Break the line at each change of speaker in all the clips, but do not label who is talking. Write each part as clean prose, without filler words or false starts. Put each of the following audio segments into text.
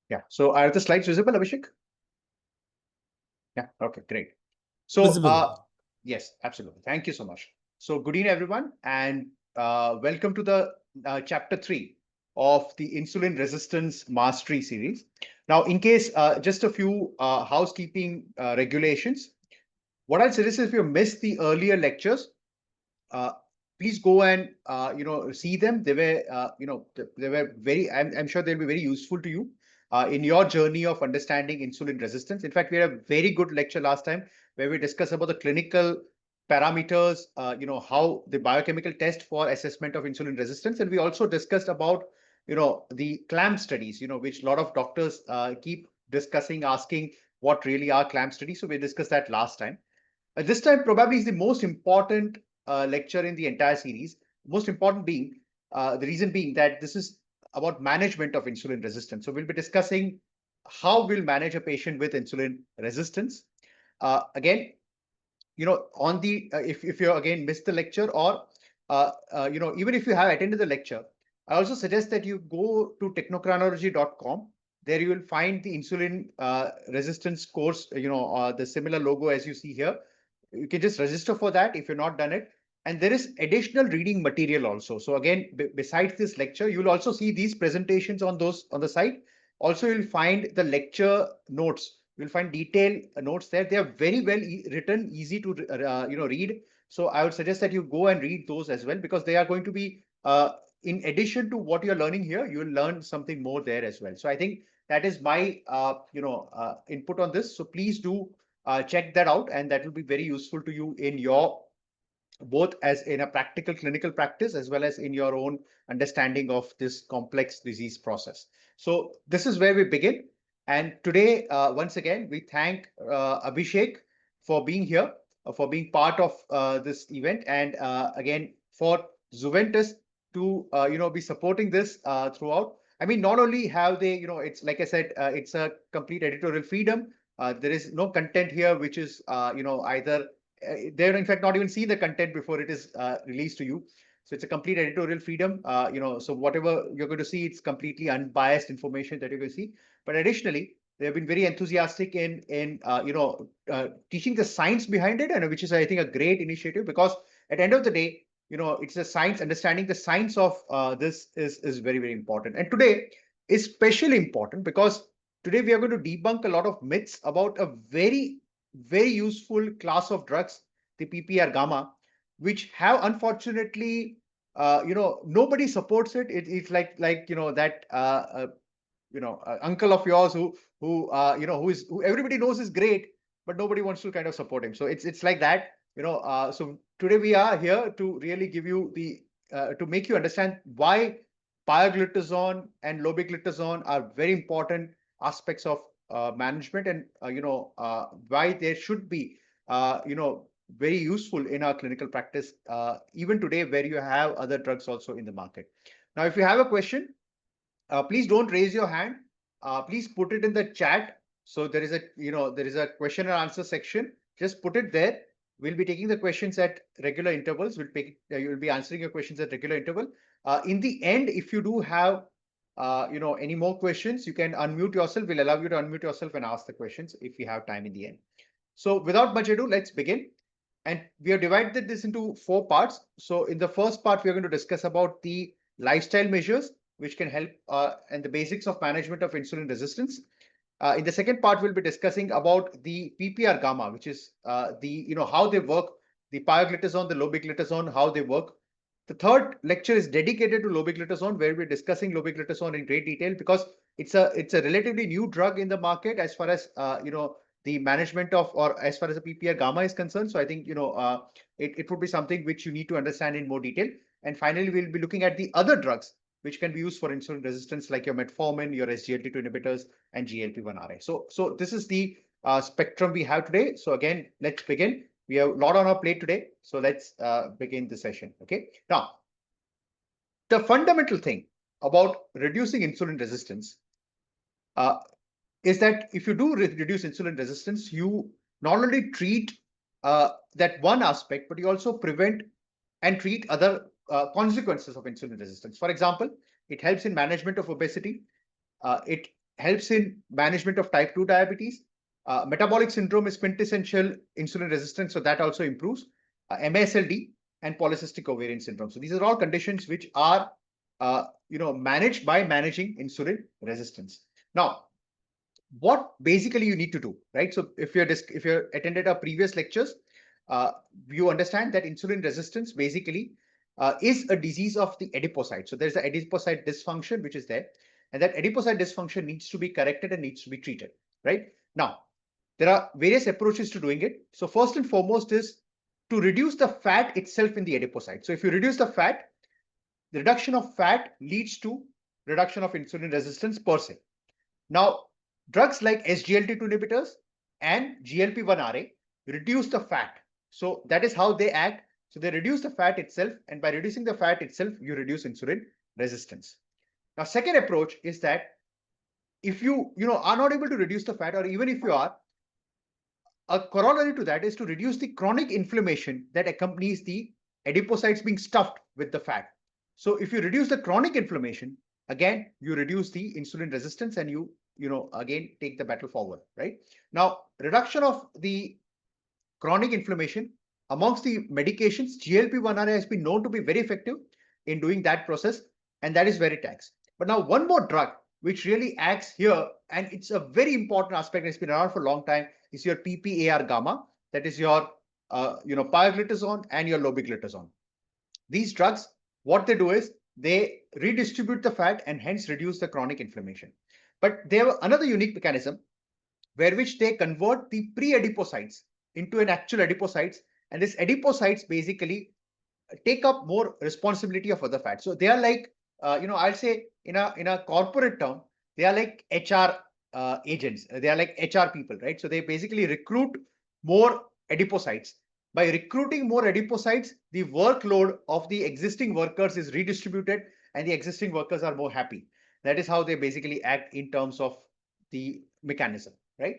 Yeah. So are the slides visible, Abhishek? Yeah. Okay, great. So,
Visible.
yes, absolutely. Thank you so much. So, good evening, everyone, and welcome to the chapter 3 of the Insulin Resistance Mastery series. Now, in case just a few housekeeping regulations, what I'll suggest is if you missed the earlier lectures, uh, please go and see them. They were they were very. I'm sure they'll be very useful to you in your journey of understanding insulin resistance. In fact, we had a very good lecture last time where we discussed about the clinical parameters, how the biochemical test for assessment of insulin resistance, and we also discussed about the clamp studies, which a lot of doctors keep discussing, asking what really are clamp studies. So we discussed that last time. This time probably is the most important lecture in the entire series. Most important being the reason being that this is about management of insulin resistance. So we'll be discussing how we'll manage a patient with insulin resistance. Again, on the if you again missed the lecture or even if you have attended the lecture, I also suggest that you go to technochronology.com. There you will find the insulin resistance course, the similar logo as you see here. You can just register for that if you've not done it. And there is additional reading material also. So again, besides this lecture, you'll also see these presentations on the site. Also, you'll find the lecture notes. You'll find detailed notes there. They are very well written, easy to read. So I would suggest that you go and read those as well, because they are going to be in addition to what you're learning here, you will learn something more there as well. So I think that is my input on this. So please do check that out, and that will be very useful to you in your both as in a practical clinical practice as well as in your own understanding of this complex disease process. So this is where we begin. And today, once again, we thank Abhishek for being here, for being part of this event, and again for Zuventus to be supporting this throughout. I mean, not only have they, it's like I said, it's a complete editorial freedom. There is no content here which is either they're in fact not even see the content before it is released to you. So it's a complete editorial freedom. So whatever you're going to see, it's completely unbiased information that you're going to see. But additionally, they have been very enthusiastic in teaching the science behind it, and which is I think a great initiative, because at the end of the day, it's the science. Understanding the science of this is very, very important. And today is especially important because today we are going to debunk a lot of myths about a very useful class of drugs, the PPR gamma, which have unfortunately, nobody supports it. It's like that uncle of yours who everybody knows is great, but nobody wants to kind of support him. So it's like that. So today we are here to really give you the to make you understand why pioglitazone and lobeglitazone are very important aspects of management, and why they should be very useful in our clinical practice even today, where you have other drugs also in the market. Now, if you have a question, please don't raise your hand. Please put it in the chat. So there is a question and answer section. Just put it there. We'll be taking the questions at regular intervals. You will be answering your questions at regular interval. In the end, if you do have any more questions, you can unmute yourself. We'll allow you to unmute yourself and ask the questions if we have time in the end. So without much ado, let's begin. And we have divided this into 4 parts. So in the first part, we are going to discuss about the lifestyle measures which can help and the basics of management of insulin resistance. In the second part, we'll be discussing about the PPR gamma, which is how they work, the pioglitazone, the lobeglitazone, how they work. The third lecture is dedicated to lobeglitazone, where we're discussing lobeglitazone in great detail, because it's a relatively new drug in the market as far as the management of, or as far as the PPR gamma is concerned. So I think it would be something which you need to understand in more detail. And finally, we'll be looking at the other drugs which can be used for insulin resistance, like your metformin, your SGLT2 inhibitors, and GLP1 RA. So this is the spectrum we have today. So again, let's begin. We have a lot on our plate today. So let's begin the session. Okay. Now, the fundamental thing about reducing insulin resistance uh, is that if you do reduce insulin resistance, you not only treat that one aspect, but you also prevent and treat other consequences of insulin resistance. For example, it helps in management of obesity. It helps in management of type 2 diabetes. Metabolic syndrome is quintessential insulin resistance, so that also improves. MASLD and polycystic ovarian syndrome. So these are all conditions which are managed by managing insulin resistance. Now, what basically you need to do, right? So if you're attended our previous lectures, you understand that insulin resistance basically is a disease of the adipocyte. So there's the adipocyte dysfunction which is there, and that adipocyte dysfunction needs to be corrected and needs to be treated, right? Now, there are various approaches to doing it. So first and foremost is to reduce the fat itself in the adipocyte. So if you reduce the fat, the reduction of fat leads to reduction of insulin resistance per se. Now, drugs like SGLT2 inhibitors and GLP1 RA reduce the fat. So that is how they act. So they reduce the fat itself, and by reducing the fat itself, you reduce insulin resistance. Now, second approach is that if you are not able to reduce the fat, or even if you are, a corollary to that is to reduce the chronic inflammation that accompanies the adipocytes being stuffed with the fat. So if you reduce the chronic inflammation, again, you reduce the insulin resistance and you again take the battle forward, right? Now, reduction of the chronic inflammation amongst the medications, GLP1 RA has been known to be very effective in doing that process, and that is where it acts. But now one more drug which really acts here, and it's a very important aspect, and it's been around for a long time, is your PPAR gamma, that is your Pioglitazone and your Lobeglitazone. These drugs, what they do is they redistribute the fat and hence reduce the chronic inflammation. But they have another unique mechanism where which they convert the pre-adipocytes into an actual adipocytes, and these adipocytes basically take up more responsibility of other fats. So they are like, I'll say in a corporate term, they are like HR agents. They are like HR people, right? So they basically recruit more adipocytes. By recruiting more adipocytes, the workload of the existing workers is redistributed and the existing workers are more happy. That is how they basically act in terms of the mechanism, right?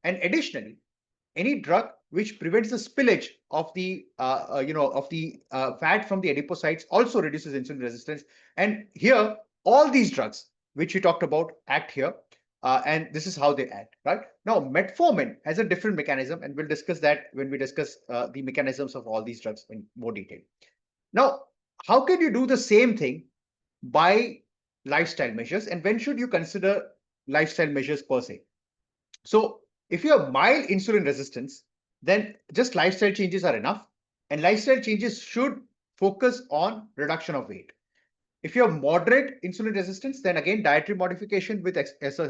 And additionally, any drug which prevents the spillage of the fat from the adipocytes also reduces insulin resistance. And here, all these drugs which we talked about act here, and this is how they act, right? Now, metformin has a different mechanism, and we'll discuss that when we discuss the mechanisms of all these drugs in more detail. Now, how can you do the same thing by lifestyle measures, and when should you consider lifestyle measures per se? So if you have mild insulin resistance, then just lifestyle changes are enough, and lifestyle changes should focus on reduction of weight. If you have moderate insulin resistance, then again, dietary modification with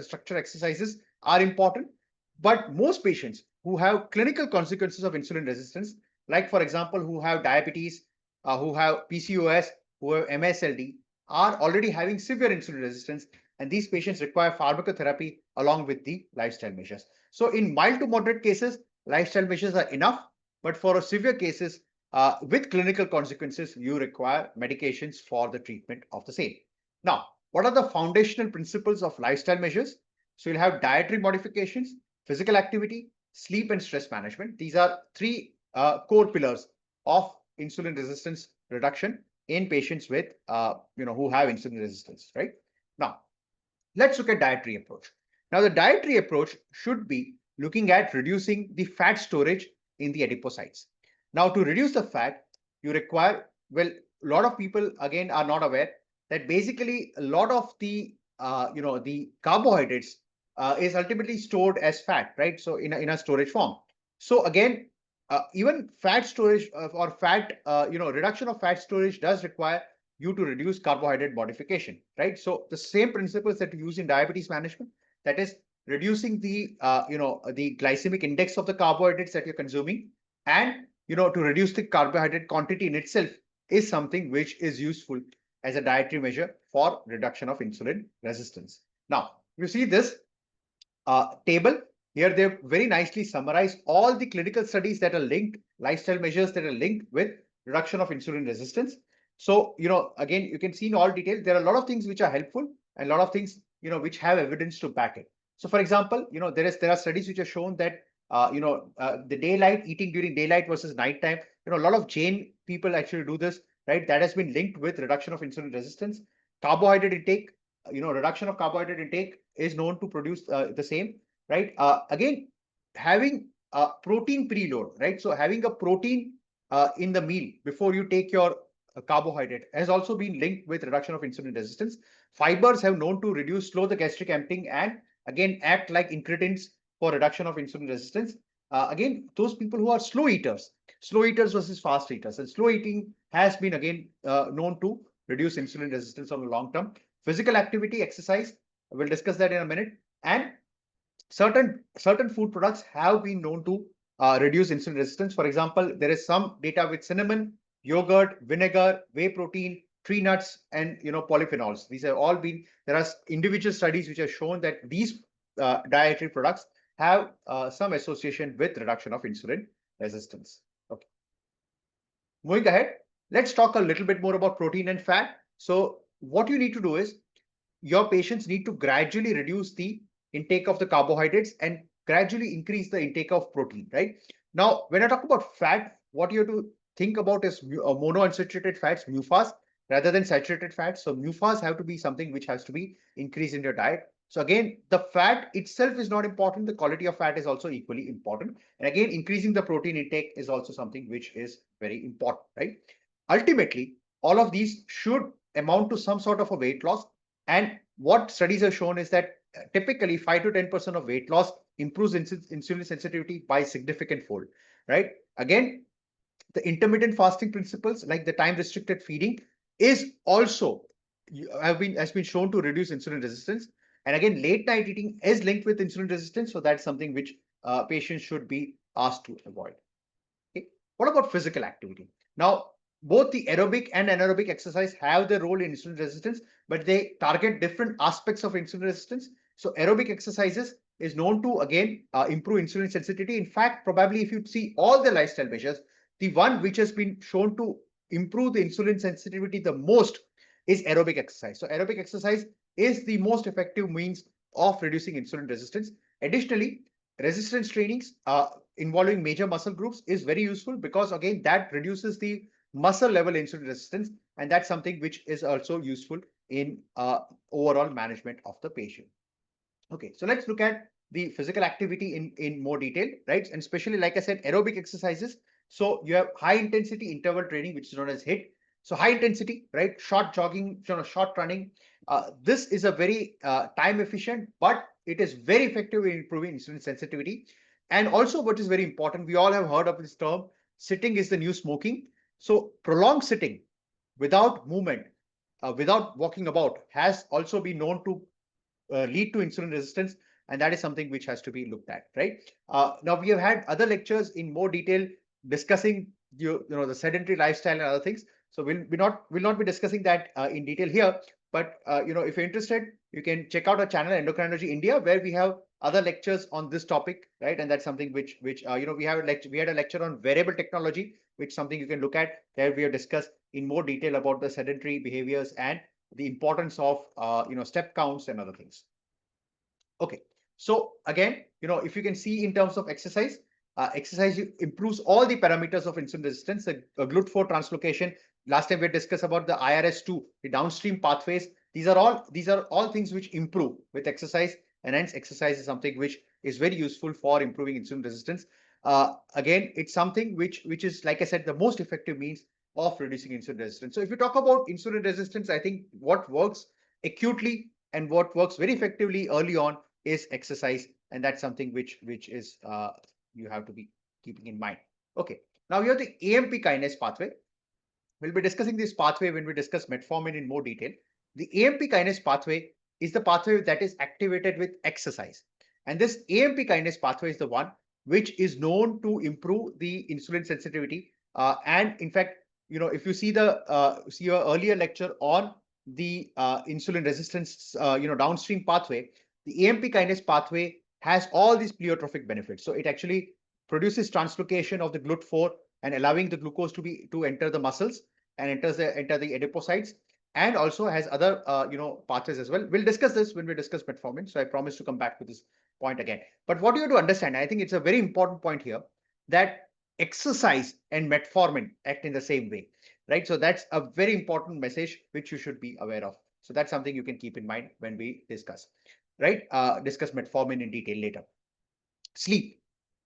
structured exercises are important. But most patients who have clinical consequences of insulin resistance, like for example, who have diabetes, who have PCOS, who have MSLD, are already having severe insulin resistance, and these patients require pharmacotherapy along with the lifestyle measures. So in mild to moderate cases, lifestyle measures are enough, but for severe cases with clinical consequences, you require medications for the treatment of the same. Now, what are the foundational principles of lifestyle measures? So you'll have dietary modifications, physical activity, sleep, and stress management. These are three core pillars of insulin resistance reduction in patients with who have insulin resistance, right? Now, let's look at dietary approach. Now, the dietary approach should be looking at reducing the fat storage in the adipocytes. Now, to reduce the fat, you require, well, a lot of people again are not aware that basically a lot of the the carbohydrates is ultimately stored as fat, right? So in a storage form. So again, even fat storage or fat reduction of fat storage does require you to reduce carbohydrate modification, right? So the same principles that you use in diabetes management, that is reducing the the glycemic index of the carbohydrates that you're consuming, and to reduce the carbohydrate quantity in itself, is something which is useful as a dietary measure for reduction of insulin resistance. Now, you see this table here, they've very nicely summarized all the clinical studies that are linked, lifestyle measures that are linked with reduction of insulin resistance. So, again, you can see in all detail, there are a lot of things which are helpful and a lot of things, which have evidence to back it. So, for example, there are studies which have shown that, the daylight, eating during daylight versus nighttime, a lot of Jain people actually do this, right? That has been linked with reduction of insulin resistance. Carbohydrate intake, reduction of carbohydrate intake is known to produce the same, right? Again, having a protein preload, right? So having a protein in the meal before you take your carbohydrate has also been linked with reduction of insulin resistance. Fibers have known to slow the gastric emptying, and again act like incretins for reduction of insulin resistance. Again, those people who are slow eaters versus fast eaters, and slow eating has been again known to reduce insulin resistance on the long term. Physical activity, exercise, we'll discuss that in a minute. And certain food products have been known to reduce insulin resistance. For example, there is some data with cinnamon, yogurt, vinegar, whey protein, tree nuts, and polyphenols. These have all been, there are individual studies which have shown that these dietary products have some association with reduction of insulin resistance. Okay. Moving ahead, let's talk a little bit more about protein and fat. So what you need to do is your patients need to gradually reduce the intake of the carbohydrates and gradually increase the intake of protein, right? Now, when I talk about fat, what you have to think about is monounsaturated fats, MUFAs, rather than saturated fats. So MUFAs have to be something which has to be increased in your diet. So again, the fat itself is not important. The quality of fat is also equally important. And again, increasing the protein intake is also something which is very important, right? Ultimately, all of these should amount to some sort of a weight loss. And what studies have shown is that typically 5 to 10% of weight loss improves insulin sensitivity by significant fold, right? Again, the intermittent fasting principles like the time restricted feeding is also has been shown to reduce insulin resistance. And again, late night eating is linked with insulin resistance. So that's something which patients should be asked to avoid. Okay. What about physical activity? Now, both the aerobic and anaerobic exercise have their role in insulin resistance, but they target different aspects of insulin resistance. So aerobic exercises is known to again improve insulin sensitivity. In fact, probably if you see all the lifestyle measures, the one which has been shown to improve the insulin sensitivity the most is aerobic exercise. So aerobic exercise is the most effective means of reducing insulin resistance. Additionally, resistance trainings involving major muscle groups is very useful because again that reduces the muscle level insulin resistance, and that's something which is also useful in overall management of the patient. Okay, so let's look at the physical activity in more detail, right? And especially, like I said, aerobic exercises. So you have high intensity interval training, which is known as HIIT. So high intensity, right? Short jogging, short running. This is a very time efficient, but it is very effective in improving insulin sensitivity. And also, what is very important, we all have heard of this term, sitting is the new smoking. So prolonged sitting without movement, without walking about, has also been known to lead to insulin resistance, and that is something which has to be looked at, right? Now we have had other lectures in more detail discussing the sedentary lifestyle and other things. So we'll not be discussing that in detail here. But if you're interested, you can check out our channel Endocrinology India, where we have other lectures on this topic, right? And that's something which we have we had a lecture on wearable technology, which something you can look at. There we have discussed in more detail about the sedentary behaviors and the importance of step counts and other things. Okay, so again, if you can see in terms of exercise, exercise improves all the parameters of insulin resistance. The GLUT4 translocation. Last time we discussed about the IRS2, the downstream pathways. These are all things which improve with exercise, and hence exercise is something which is very useful for improving insulin resistance. Again, it's something which is, like I said, the most effective means of reducing insulin resistance. So if you talk about insulin resistance, I think what works acutely and what works very effectively early on is exercise, and that's something which is you have to be keeping in mind. Okay, now we have the AMP kinase pathway. We'll be discussing this pathway when we discuss metformin in more detail. The AMP kinase pathway is the pathway that is activated with exercise, and this AMP kinase pathway is the one which is known to improve the insulin sensitivity. And in fact, if you see your earlier lecture on the insulin resistance, downstream pathway, the AMP kinase pathway has all these pleiotropic benefits. So it actually produces translocation of the GLUT4 and allowing the glucose to enter the muscles and enter the adipocytes, and also has other pathways as well. We'll discuss this when we discuss metformin. So I promise to come back to this point again. But what you have to understand, I think it's a very important point here, that exercise and metformin act in the same way, right? So that's a very important message which you should be aware of. So that's something you can keep in mind when we discuss. right? Discuss metformin in detail later. Sleep,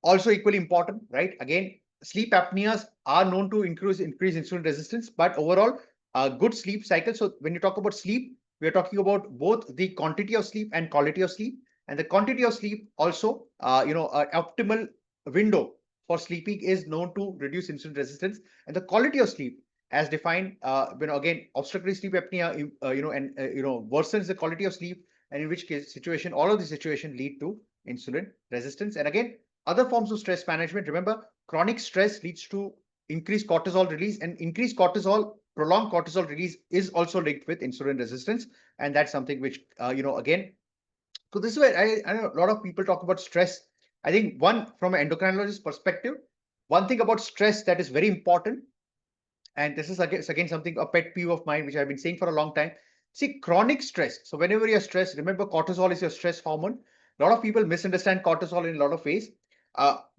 also equally important, right? Again, sleep apneas are known to increase insulin resistance, but overall, a good sleep cycle. So when you talk about sleep, we are talking about both the quantity of sleep and quality of sleep. And the quantity of sleep also, an optimal window for sleeping is known to reduce insulin resistance. And the quality of sleep, as defined, again, obstructive sleep apnea, worsens the quality of sleep, and in which case situation, all of the situation lead to insulin resistance. And again, other forms of stress management. Remember, chronic stress leads to increased cortisol release, and increased cortisol, prolonged cortisol release is also linked with insulin resistance. And that's something which, again, so this is where I know a lot of people talk about stress. I think one, from an endocrinologist perspective, one thing about stress that is very important, and this is again something, a pet peeve of mine, which I've been saying for a long time. See, chronic stress. So whenever you're stressed, remember cortisol is your stress hormone. A lot of people misunderstand cortisol in a lot of ways.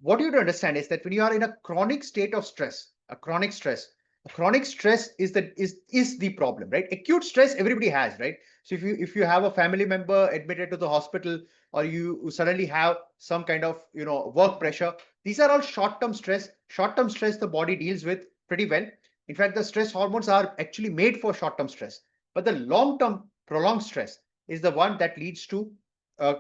What you have to understand is that when you are in a chronic state of stress, a chronic stress is the problem, right? Acute stress everybody has, right? So if you have a family member admitted to the hospital, or you suddenly have some kind of work pressure, these are all short-term stress. Short-term stress the body deals with pretty well. In fact, the stress hormones are actually made for short-term stress, but the long-term prolonged stress is the one that leads to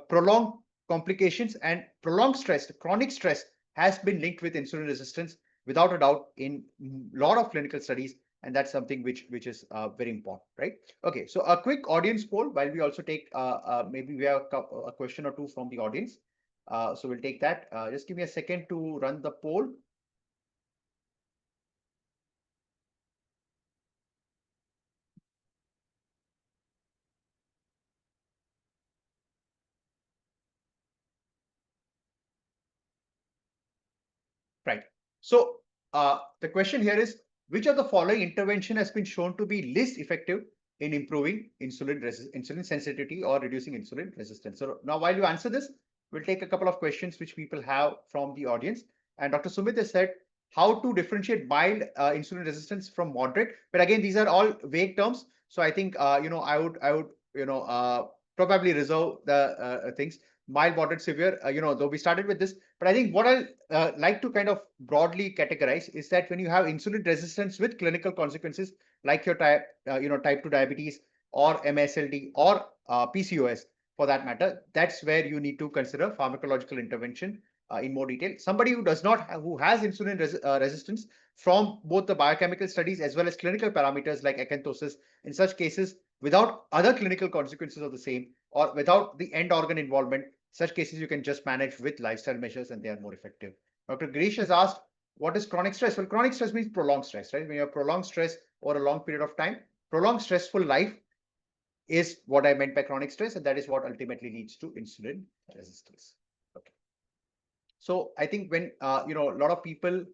prolonged complications. And prolonged stress, chronic stress, has been linked with insulin resistance without a doubt in a lot of clinical studies, and that's something which is very important, right? Okay, so a quick audience poll while we also take maybe we have a question or two from the audience. So we'll take that. Just give me a second to run the poll. Right. So the question here is, which of the following intervention has been shown to be least effective in improving insulin sensitivity or reducing insulin resistance? So now, while you answer this, we'll take a couple of questions which people have from the audience. And Dr. Sumit has said how to differentiate mild insulin resistance from moderate. But again, these are all vague terms. So I think I would probably reserve the things mild, moderate, severe. Though we started with this, but I think what I like to kind of broadly categorize is that when you have insulin resistance with clinical consequences like your type 2 diabetes or MSLD or PCOS for that matter, that's where you need to consider pharmacological intervention in more detail. Somebody who does not who has insulin resistance from both the biochemical studies as well as clinical parameters like acanthosis, in such cases without other clinical consequences of the same or without the end organ involvement, such cases you can just manage with lifestyle measures and they are more effective. Dr. Girish has asked, what is chronic stress? Well, chronic stress means prolonged stress, right? When you have prolonged stress over a long period of time, prolonged stressful life is what I meant by chronic stress, and that is what ultimately leads to insulin resistance. Okay. So I think when a lot of people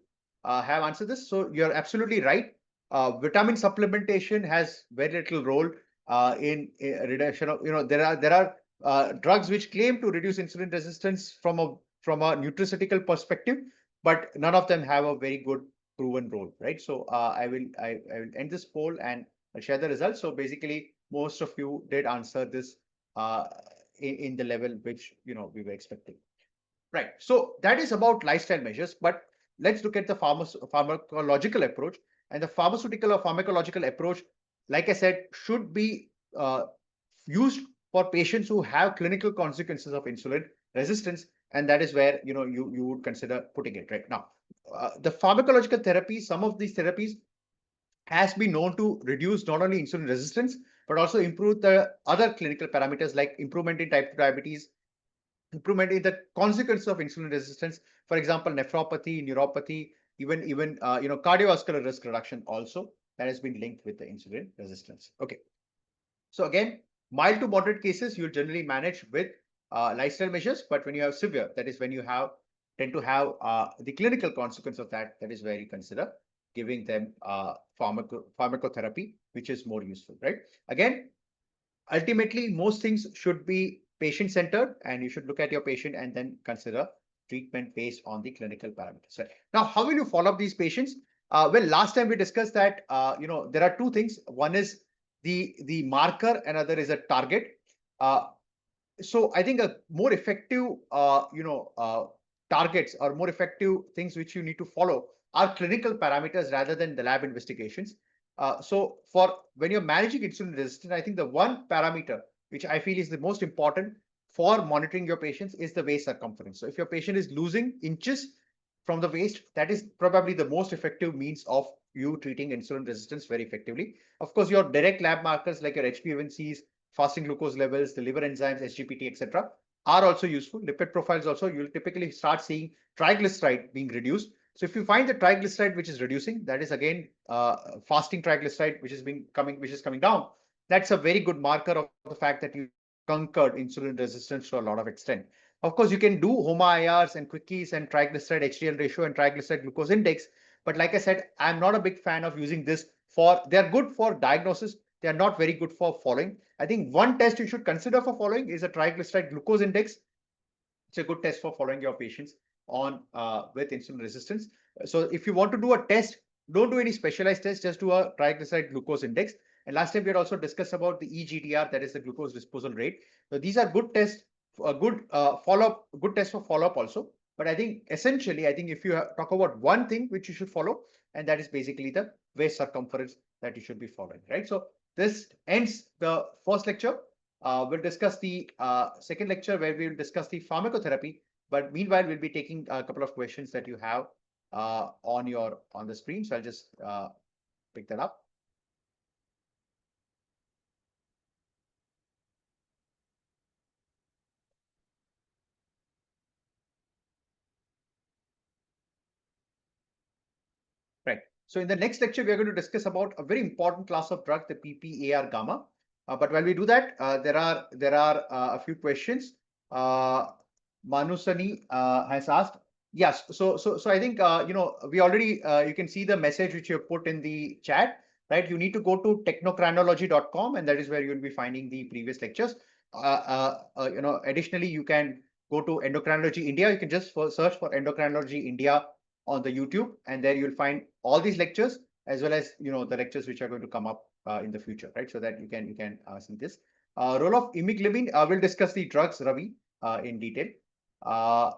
have answered this, so you're absolutely right. Vitamin supplementation has very little role in reduction of there are drugs which claim to reduce insulin resistance from a nutraceutical perspective, but none of them have a very good proven role, right? So I will end this poll and I'll share the results. So basically, most of you did answer this uh, in the level which we were expecting. Right. So that is about lifestyle measures, but let's look at the pharmacological approach. And the pharmaceutical or pharmacological approach, like I said, should be used for patients who have clinical consequences of insulin resistance, and that is where you would consider putting it right now. The pharmacological therapy, some of these therapies has been known to reduce not only insulin resistance but also improve the other clinical parameters like improvement in type 2 diabetes, improvement in the consequences of insulin resistance, for example, nephropathy, neuropathy, even cardiovascular risk reduction also that has been linked with the insulin resistance. Okay, so again, mild to moderate cases you'll generally manage with lifestyle measures, but when you have severe, that is when you tend to have the clinical consequence of that, that is where you consider giving them pharmacotherapy, which is more useful, right? Again, ultimately, most things should be patient centered, and you should look at your patient and then consider treatment based on the clinical parameters. Right. Now, how will you follow up these patients? Well, last time we discussed that there are two things. One is the marker, another is a target. so I think a more effective, targets or more effective things which you need to follow are clinical parameters rather than the lab investigations. So for when you're managing insulin resistance, I think the one parameter which I feel is the most important for monitoring your patients is the waist circumference. So if your patient is losing inches from the waist, that is probably the most effective means of you treating insulin resistance very effectively. Of course, your direct lab markers like your HbA1cs, fasting glucose levels, the liver enzymes, SGPT, etc., are also useful. Lipid profiles also, you'll typically start seeing triglyceride being reduced. So if you find the triglyceride which is reducing, that is again fasting triglyceride which is coming down. That's a very good marker of the fact that you conquered insulin resistance to a lot of extent. Of course, you can do HOMA-IRs and quickies and triglyceride HDL ratio and triglyceride glucose index. But like I said, I'm not a big fan of using this for, they're good for diagnosis. They are not very good for following. I think one test you should consider for following is a triglyceride glucose index. It's a good test for following your patients on with insulin resistance. So if you want to do a test, don't do any specialized test, just do a triglyceride glucose index. And last time we had also discussed about the EGDR, that is the glucose disposal rate. So these are good tests, a good follow-up, good test for follow-up also. But I think essentially, I think if you talk about one thing which you should follow, and that is basically the waist circumference that you should be following, right? So this ends the first lecture. We'll discuss the second lecture where we'll discuss the pharmacotherapy. But meanwhile, we'll be taking a couple of questions that you have on the screen. So I'll just pick that up. Right. So in the next lecture, we are going to discuss about a very important class of drug, the PPAR gamma. But while we do that, there are a few questions. Manusani has asked. Yes. So I think we already you can see the message which you have put in the chat. Right. You need to go to technochronology.com, and that is where you will be finding the previous lectures. Additionally, you can go to Endocrinology India. You can just search for Endocrinology India on the YouTube, and there you'll find all these lectures as well as the lectures which are going to come up in the future, right? So that you can see this. Role of imiglibin. We'll discuss the drugs, Ravi, in detail.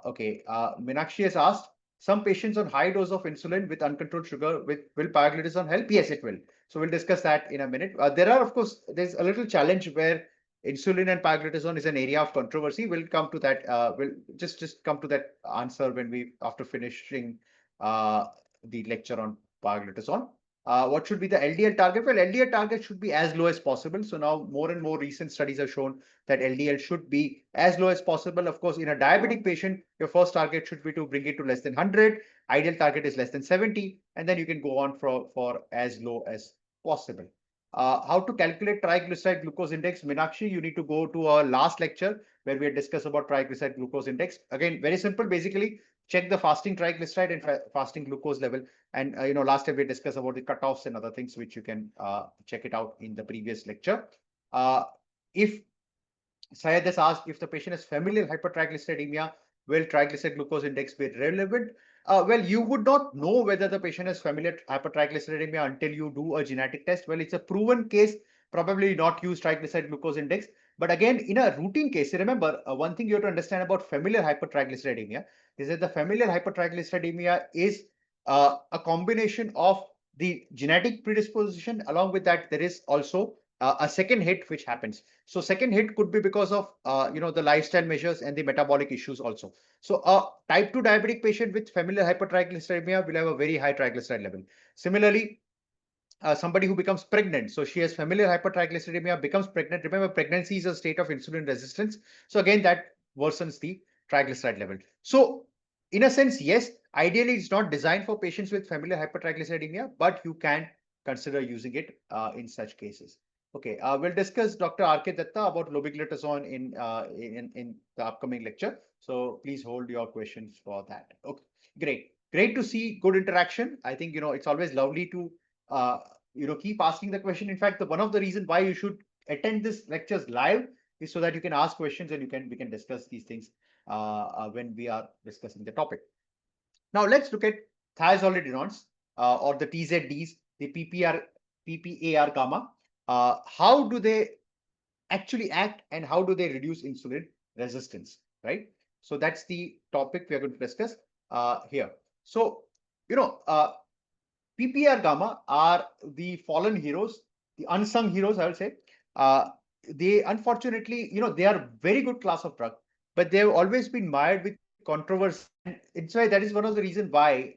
Okay. Meenakshi has asked, some patients on high dose of insulin with uncontrolled sugar, will pioglitazone help? Yes, it will. So we'll discuss that in a minute. There's a little challenge where insulin and pioglitazone is an area of controversy. We'll come to that. We'll just come to that answer when we after finishing the lecture on pioglitazone. What should be the LDL target? Well, LDL target should be as low as possible. So now more and more recent studies have shown that LDL should be as low as possible. Of course, in a diabetic patient, your first target should be to bring it to less than 100. Ideal target is less than 70, and then you can go on for as low as possible. How to calculate triglyceride glucose index? Meenakshi, you need to go to our last lecture where we had discussed about triglyceride glucose index. Again, very simple. Basically, check the fasting triglyceride and fasting glucose level. And last time we discussed about the cutoffs and other things, which you can check it out in the previous lecture. If Syed has asked if the patient has familial hypertriglyceridemia, will triglyceride glucose index be relevant? Well, you would not know whether the patient has familial hypertriglyceridemia until you do a genetic test. Well, it's a proven case, probably not use triglyceride glucose index. But again, in a routine case, remember, one thing you have to understand about familial hypertriglyceridemia is that the familial hypertriglyceridemia is a combination of the genetic predisposition. Along with that, there is also a second hit which happens. So second hit could be because of the lifestyle measures and the metabolic issues also. So a type 2 diabetic patient with familial hypertriglyceridemia will have a very high triglyceride level. Similarly, somebody who becomes pregnant, so she has familial hypertriglyceridemia, becomes pregnant. Remember, pregnancy is a state of insulin resistance. So again, that worsens the triglyceride level. So in a sense, yes, ideally it's not designed for patients with familial hypertriglyceridemia, but you can consider using it in such cases. Okay, we'll discuss Dr. R.K. Datta about lobeglitazone in the upcoming lecture. So please hold your questions for that. Okay, great to see good interaction. I think it's always lovely to keep asking the question. In fact, one of the reasons why you should attend this lectures live is so that you can ask questions and we can discuss these things when we are discussing the topic. Now let's look at thiazolidinediones or the TZDs, the PPAR gamma. How do they actually act and how do they reduce insulin resistance, right? So that's the topic we are going to discuss here. So, PPAR gamma are the fallen heroes, the unsung heroes, I would say. Uh, they unfortunately, they are very good class of drug, but they have always been mired with controversy. And it's why that is one of the reasons why,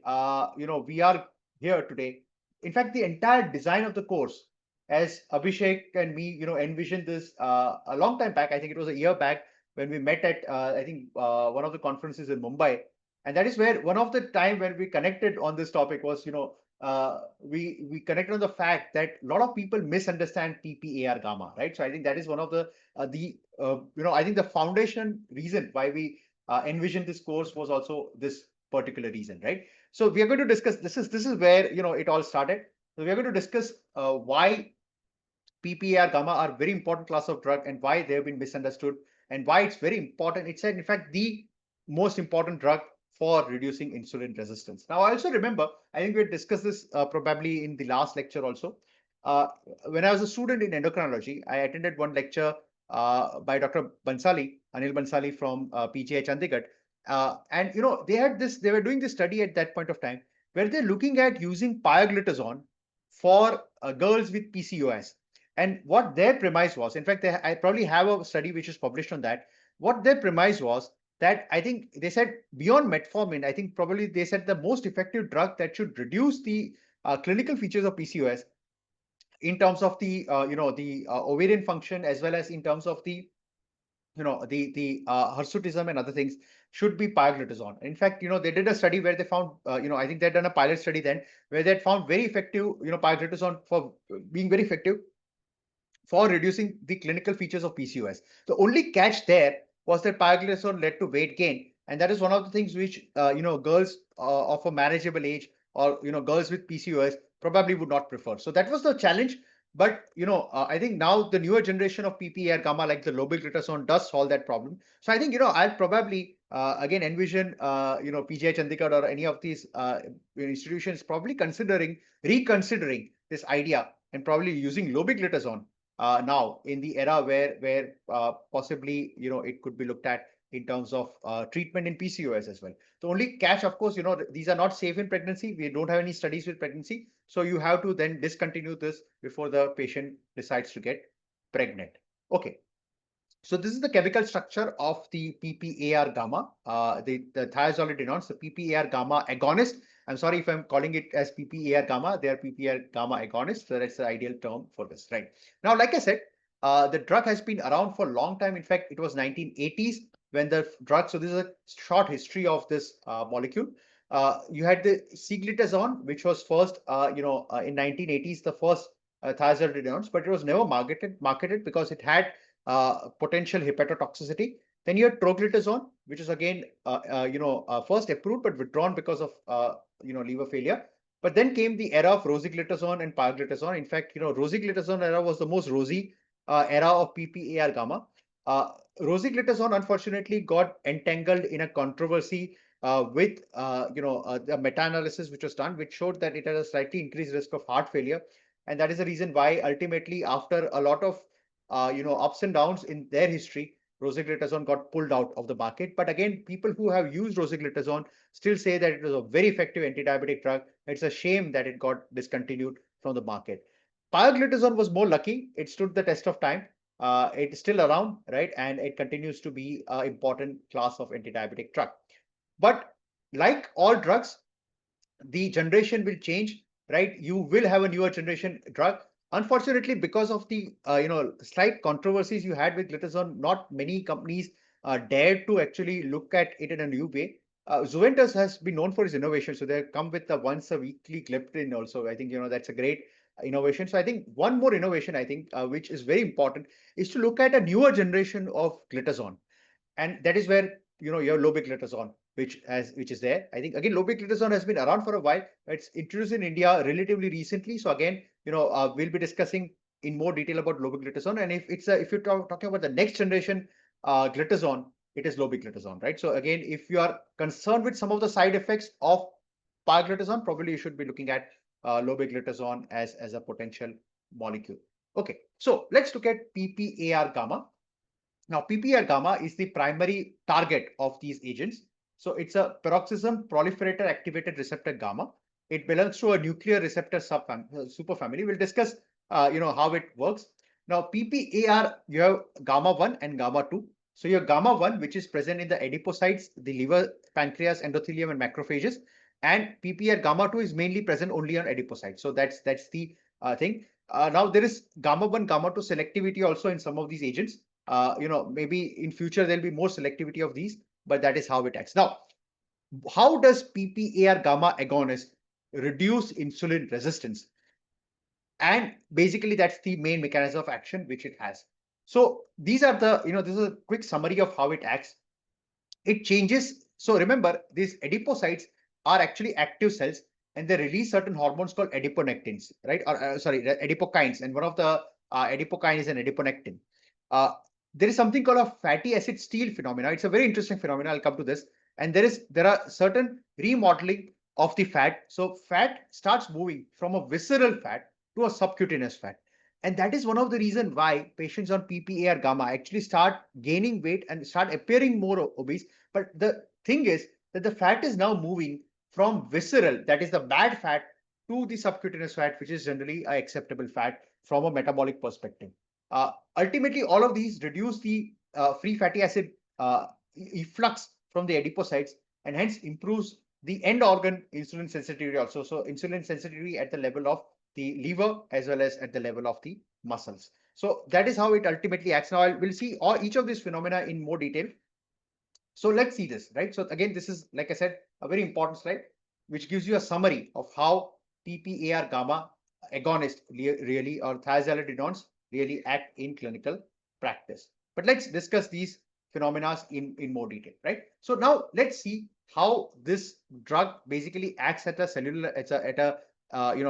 we are here today. In fact, the entire design of the course, as Abhishek and me, envisioned this a long time back. I think it was a year back when we met at, I think, one of the conferences in Mumbai. And that is where one of the time when we connected on this topic was, we connect on the fact that a lot of people misunderstand PPAR gamma, right? So I think that is one of I think the foundation reason why we envisioned this course was also this particular reason, right? So we are going to discuss. This is where it all started. So we are going to discuss why PPAR gamma are very important class of drug and why they have been misunderstood and why it's very important. It's in fact the most important drug for reducing insulin resistance. Now, I also remember, I think we had discussed this probably in the last lecture also. Uh, when I was a student in endocrinology, I attended one lecture by Dr. Bansali, Anil Bansali from PGI Chandigarh. And they were doing this study at that point of time where they're looking at using pioglitazone for girls with PCOS. And what their premise was, in fact, I probably have a study which is published on that. What their premise was that I think they said beyond metformin, I think probably they said the most effective drug that should reduce the clinical features of PCOS in terms of the ovarian function as well as in terms of the hirsutism and other things should be pioglitazone. In fact, they did a study where they found, I think they'd done a pilot study then where they had found very effective, pioglitazone for being very effective for reducing the clinical features of PCOS. The only catch there was that pioglitazone led to weight gain, and that is one of the things which girls of a marriageable age or girls with PCOS probably would not prefer. So that was the challenge. But I think now the newer generation of PPAR gamma like the lobeglitazone does solve that problem. So I think I'll probably again envision PGI Chandigarh or any of these institutions probably reconsidering this idea and probably using lobeglitazone now in the era where possibly it could be looked at in terms of treatment in PCOS as well. The only catch, of course, these are not safe in pregnancy. We don't have any studies with pregnancy, so you have to then discontinue this before the patient decides to get pregnant. Okay. So this is the chemical structure of the PPAR gamma, the thiazolidinediones, the PPAR gamma agonist. I'm sorry if I'm calling it as PPAR gamma. They are PPAR gamma agonists. So that's the ideal term for this, right? Now, like I said, the drug has been around for a long time. In fact, it was 1980s when the drug. So this is a short history of this molecule. You had the Pioglitazone, which was first, in 1980s, the first thiazolidinediones, but it was never marketed because it had potential hepatotoxicity. Then you had Proglitazone, which is again, first approved but withdrawn because of, liver failure. But then came the era of Rosiglitazone and Pioglitazone. In fact, Rosiglitazone era was the most rosy era of PPAR gamma. Rosiglitazone unfortunately got entangled in a controversy with, the meta-analysis which was done, which showed that it had a slightly increased risk of heart failure. And that is the reason why ultimately, after a lot of ups and downs in their history, rosiglitazone got pulled out of the market. But again, people who have used rosiglitazone still say that it was a very effective anti-diabetic drug. It's a shame that it got discontinued from the market. Pioglitazone was more lucky. It stood the test of time. It's still around, right? And it continues to be an important class of anti-diabetic drug. But like all drugs, the generation will change, right? You will have a newer generation drug. Unfortunately, because of the slight controversies you had with glitazone, not many companies dared to actually look at it in a new way. Zuventus has been known for its innovation, so they come with the once a weekly gliptin also. I think that's a great innovation. So I think one more innovation, I think, which is very important, is to look at a newer generation of glitazone, and that is where you have lobeglitazone, which is there. I think again lobeglitazone has been around for a while. It's introduced in India relatively recently. So again, we'll be discussing in more detail about lobeglitazone. And if you're talking about the next generation glitazone, it is lobeglitazone, right? So again, if you are concerned with some of the side effects of pioglitazone, probably you should be looking at lobeglitazone as a potential molecule. Okay, so let's look at PPAR gamma. Now, PPAR gamma is the primary target of these agents. So it's a peroxisome proliferator activated receptor gamma. It belongs to a nuclear receptor superfamily. We'll discuss, how it works. Now, PPAR, you have gamma 1 and gamma 2. So your gamma 1, which is present in the adipocytes, the liver, pancreas, endothelium, and macrophages, and PPAR gamma 2 is mainly present only on adipocytes. So that's the thing. Now there is gamma 1, gamma 2 selectivity also in some of these agents. Maybe in future there'll be more selectivity of these, but that is how it acts. Now, how does PPAR gamma agonist reduce insulin resistance? And basically, that's the main mechanism of action which it has. So these are this is a quick summary of how it acts. It changes. So remember, these adipocytes are actually active cells and they release certain hormones called adiponectins, right? Or adipokines. And one of the adipokine is an adiponectin. Uh, there is something called a fatty acid steal phenomena. It's a very interesting phenomena. I'll come to this. And there are certain remodeling of the fat. So fat starts moving from a visceral fat to a subcutaneous fat. And that is one of the reasons why patients on PPAR gamma actually start gaining weight and start appearing more obese. But the thing is that the fat is now moving from visceral, that is the bad fat, to the subcutaneous fat, which is generally a acceptable fat from a metabolic perspective. Ultimately, all of these reduce the free fatty acid efflux from the adipocytes and hence improves the end organ insulin sensitivity also. So insulin sensitivity at the level of the liver as well as at the level of the muscles. So that is how it ultimately acts. Now we'll see each of these phenomena in more detail. So let's see this, right? So again, this is, like I said, a very important slide, which gives you a summary of how PPAR gamma agonist really or thiazolidinediones really act in clinical practice. But let's discuss these phenomena in more detail, right? So now let's see how this drug basically acts at a cellular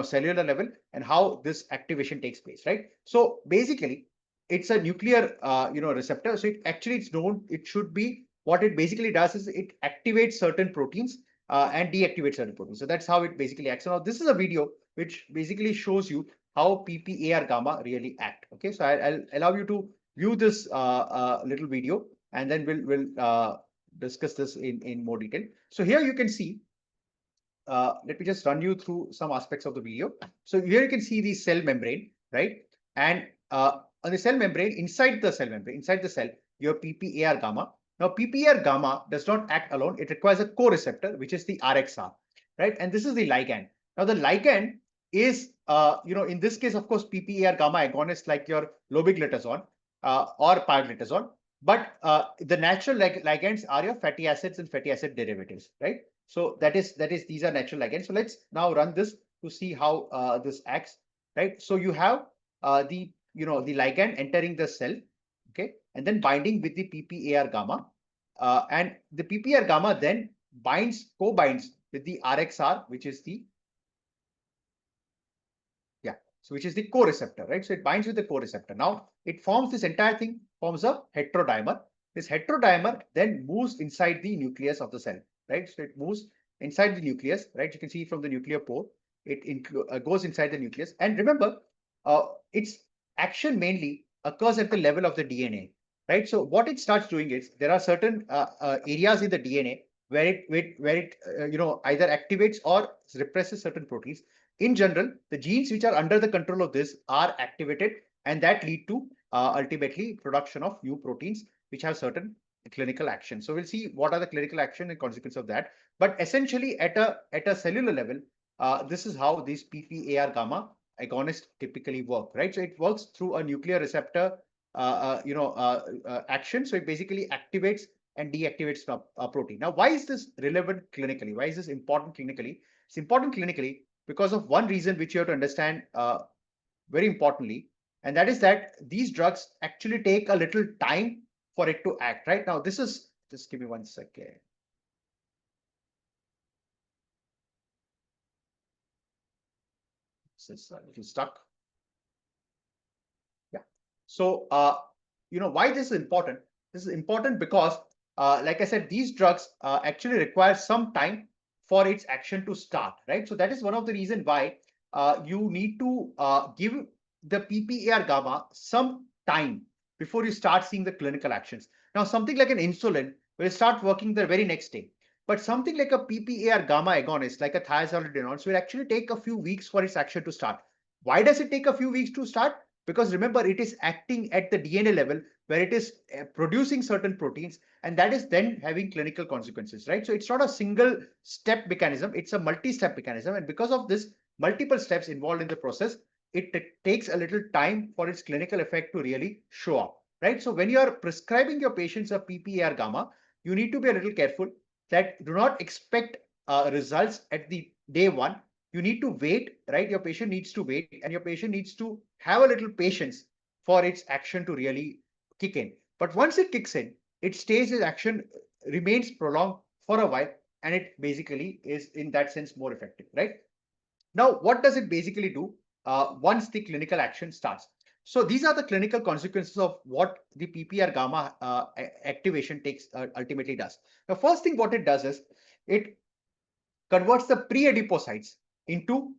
cellular level and how this activation takes place, right? So basically, it's a nuclear receptor. So it's known. It should be what it basically does is it activates certain proteins and deactivates certain proteins. So that's how it basically acts. So now this is a video which basically shows you how PPAR gamma really act. Okay, so I'll allow you to view this little video and then we'll discuss this in more detail. So here you can see, let me just run you through some aspects of the video. So here you can see the cell membrane, right? And on the cell membrane, inside the cell, you have PPAR gamma. Now, PPAR gamma does not act alone. It requires a co-receptor, which is the RXR, right? And this is the ligand. Now, the ligand is, in this case, of course, PPAR gamma agonist like your Lobeglitazone or Pioglitazone. But the natural ligands are your fatty acids and fatty acid derivatives, right? So that is these are natural ligands. So let's now run this to see how this acts, right? So you have the ligand entering the cell, okay, and then binding with the PPAR gamma, and the PPAR gamma then co-binds with the RXR, which is the which is the co-receptor, right? So it binds with the co-receptor. Now it forms this entire thing, forms a heterodimer. This heterodimer then moves inside the nucleus of the cell, right? So it moves inside the nucleus, right? You can see from the nuclear pore, it goes inside the nucleus. And remember, its action mainly occurs at the level of the DNA, right? So what it starts doing is there are certain areas in the DNA where it either activates or represses certain proteins. In general, the genes which are under the control of this are activated, and that lead to ultimately production of new proteins which have certain clinical action. So we'll see what are the clinical action and consequence of that. But essentially, at a cellular level, this is how these PPAR gamma agonists typically work, right? So it works through a nuclear receptor action. So it basically activates and deactivates a protein. Now, why is this relevant clinically? Why is this important clinically? It's important clinically because of one reason which you have to understand very importantly, and that is that these drugs actually take a little time for it to act, right? Now, this is, just give me 1 second. This is a little stuck. Yeah. So, why this is important? This is important because, like I said, these drugs actually require some time for its action to start, right? So that is one of the reasons why you need to give the PPAR gamma some time before you start seeing the clinical actions. Now, something like an insulin will start working the very next day. But something like a PPAR gamma agonist, like a thiazolidinediones, will actually take a few weeks for its action to start. Why does it take a few weeks to start? Because remember, it is acting at the DNA level where it is producing certain proteins, and that is then having clinical consequences, right? So it's not a single step mechanism, it's a multi-step mechanism. And because of this multiple steps involved in the process, it takes a little time for its clinical effect to really show up, right? So when you are prescribing your patients a PPAR gamma, you need to be a little careful that do not expect results at the day one. You need to wait, right? Your patient needs to wait, and your patient needs to have a little patience for its action to really kick in. But once it kicks in, it stays in action, remains prolonged for a while, and it basically is in that sense more effective, right? Now, what does it basically do once the clinical action starts? So these are the clinical consequences of what the PPR gamma activation takes ultimately does. The first thing what it does is it converts the pre-adipocytes into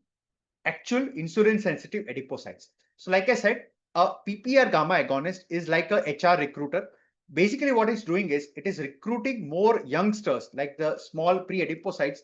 actual insulin sensitive adipocytes. So like I said, a PPR gamma agonist is like a HR recruiter. Basically what it's doing is it is recruiting more youngsters like the small pre-adipocytes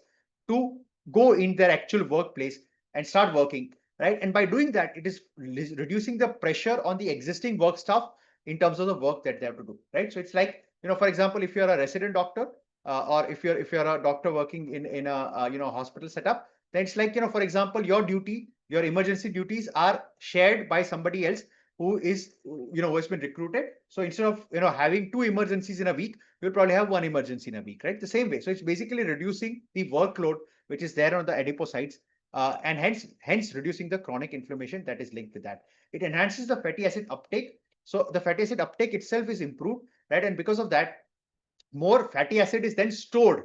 to go in their actual workplace and start working, right? And by doing that, it is reducing the pressure on the existing work staff in terms of the work that they have to do, right? So it's like, for example, if you're a resident doctor or if you're a doctor working in a hospital setup, then it's like, for example, your emergency duties are shared by somebody else who is, who has been recruited. So instead of, having two emergencies in a week, you'll probably have one emergency in a week, right? The same way. So it's basically reducing the workload which is there on the adipocytes, and hence reducing the chronic inflammation that is linked with that. It enhances the fatty acid uptake. So the fatty acid uptake itself is improved, right? And because of that, more fatty acid is then stored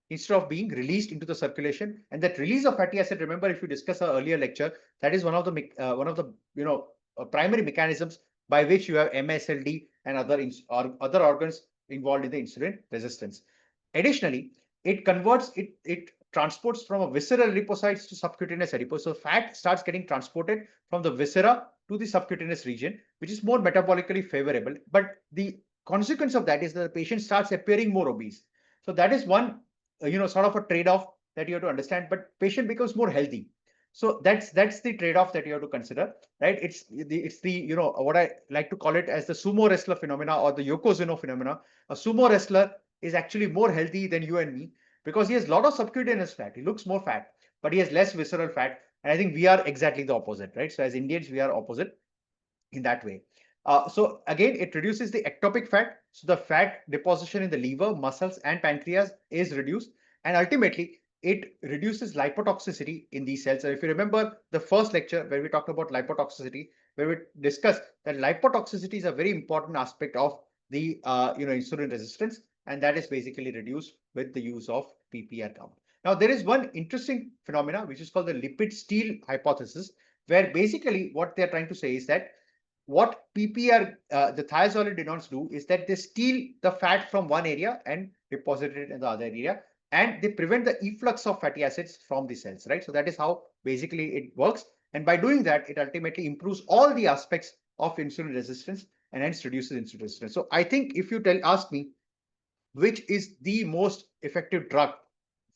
instead of being released into the circulation. And that release of fatty acid, remember, if you discuss our earlier lecture, that is one of the primary mechanisms by which you have MSLD and other organs involved in the insulin resistance. Additionally, it transports from a visceral adipocytes to subcutaneous adipose. So fat starts getting transported from the viscera to the subcutaneous region, which is more metabolically favorable. But the consequence of that is that the patient starts appearing more obese. So that is one, sort of a trade-off that you have to understand. But patient becomes more healthy. So that's the trade-off that you have to consider, right? It's the what I like to call it as the sumo wrestler phenomena or the Yokozuna phenomena. A sumo wrestler is actually more healthy than you and me because he has a lot of subcutaneous fat. He looks more fat, but he has less visceral fat. And I think we are exactly the opposite, right? So as Indians, we are opposite in that way. So again, it reduces the ectopic fat. So the fat deposition in the liver, muscles, and pancreas is reduced. And ultimately, it reduces lipotoxicity in these cells. So if you remember the first lecture where we talked about lipotoxicity, where we discussed that lipotoxicity is a very important aspect of the insulin resistance, and that is basically reduced with the use of PPR gamma. Now, there is one interesting phenomena which is called the lipid steal hypothesis, where basically what they're trying to say is that what PPR, the thiazolidinediones do is that they steal the fat from one area and deposit it in the other area, and they prevent the efflux of fatty acids from the cells, right? So that is how basically it works. And by doing that, it ultimately improves all the aspects of insulin resistance and hence reduces insulin resistance. So I think if you ask me which is the most effective drug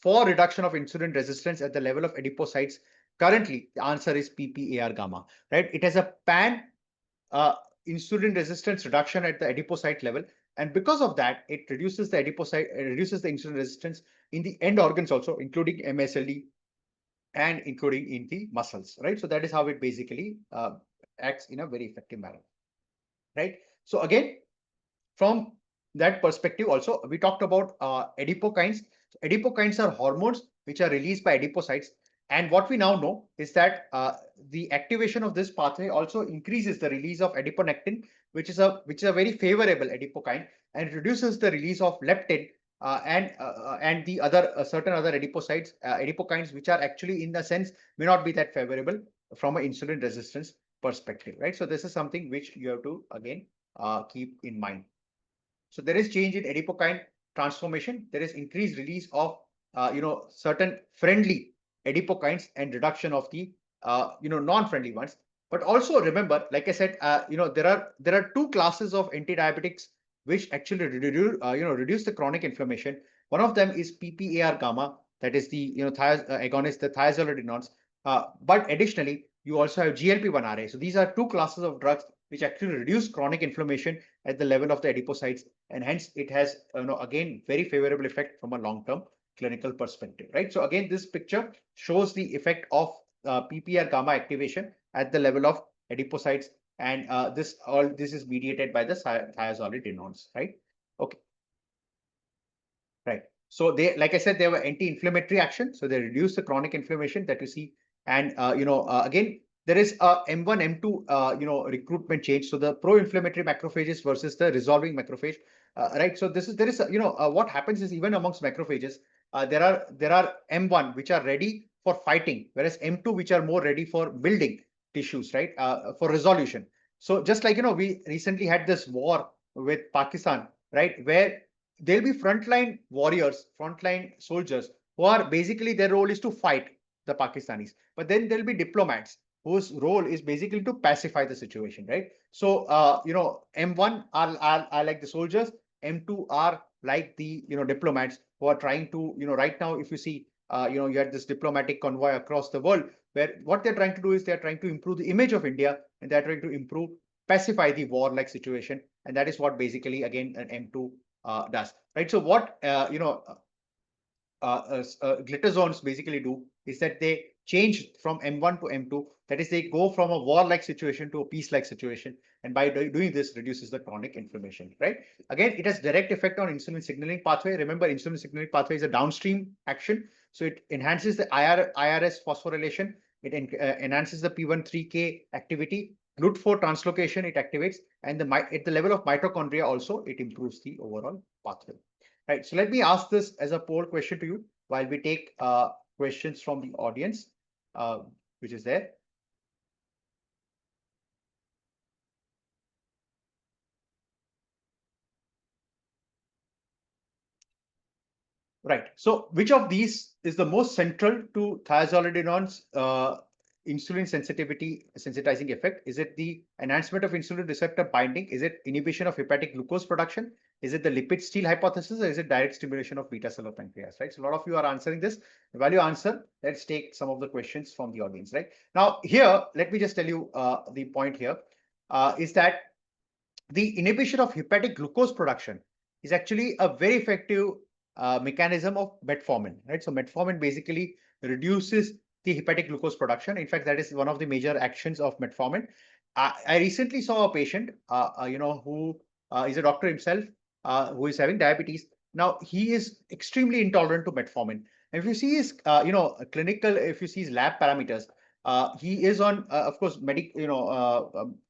for reduction of insulin resistance at the level of adipocytes, currently the answer is PPAR gamma, right? It has a pan insulin resistance reduction at the adipocyte level. And because of that, it reduces the insulin resistance in the end organs also, including MSLD and including in the muscles, right? So that is how it basically acts in a very effective manner, right? So again, from that perspective also, we talked about adipokines. So adipokines are hormones which are released by adipocytes. And what we now know is that the activation of this pathway also increases the release of adiponectin, which is a very favorable adipokine, and reduces the release of leptin and the other certain other adipokines, which are actually in the sense may not be that favorable from an insulin resistance perspective, right? So this is something which you have to again keep in mind. So there is change in adipokine transformation. There is increased release of certain friendly adipokines and reduction of the non-friendly ones. But also remember, like I said, there are two classes of anti-diabetics which actually reduce the chronic inflammation. One of them is PPAR gamma, that is the agonist, the thiazolidinediones. But additionally, you also have GLP1 RA. So these are two classes of drugs which actually reduce chronic inflammation at the level of the adipocytes, and hence it has again very favorable effect from a long-term clinical perspective, right? So again, this picture shows the effect of PPR gamma activation at the level of adipocytes, and this is mediated by the thiazolidinediones, right? Okay, right. So they, like I said, they were anti-inflammatory action, so they reduce the chronic inflammation that you see, and again, there is a M1 M2 recruitment change. So the pro-inflammatory macrophages versus the resolving macrophage, right? So there is what happens is, even amongst macrophages, there are M1 which are ready for fighting, whereas M2 which are more ready for building tissues, right? For resolution. So just like we recently had this war with Pakistan, right, where there'll be frontline warriors, frontline soldiers who are basically, their role is to fight the Pakistanis. But then there'll be diplomats whose role is basically to pacify the situation, right? So, M1 are like the soldiers, M2 are like the diplomats who are trying to, right now, if you see, you had this diplomatic convoy across the world, where what they're trying to do is they're trying to improve the image of India, and they're trying to improve, pacify the war-like situation, and that is what basically again an M2 does, right? So what glitazones basically do is that they change from M1 to M2. That is, they go from a war-like situation to a peace-like situation, and by doing this, reduces the chronic inflammation, right? Again, it has direct effect on insulin signaling pathway. Remember, insulin signaling pathway is a downstream action, so it enhances the IRS phosphorylation. It enhances the P13K activity. GLUT4 translocation it activates, and at the level of mitochondria also it improves the overall pathway. Right. So let me ask this as a poll question to you while we take questions from the audience, which is there. Right. So which of these is the most central to thiazolidinone's insulin sensitivity sensitizing effect? Is it the enhancement of insulin receptor binding? Is it inhibition of hepatic glucose production? Is it the lipid steal hypothesis, or is it direct stimulation of beta cell of pancreas? Right. So a lot of you are answering this. While you answer, let's take some of the questions from the audience. Right now, here, let me just tell you the point here is that the inhibition of hepatic glucose production is actually a very effective mechanism of metformin, right? So metformin basically reduces the hepatic glucose production. In fact, that is one of the major actions of metformin. I recently saw a patient, who is a doctor himself, who is having diabetes. Now, he is extremely intolerant to metformin. And if you see his, clinical, if you see his lab parameters, he is on, of course, multiple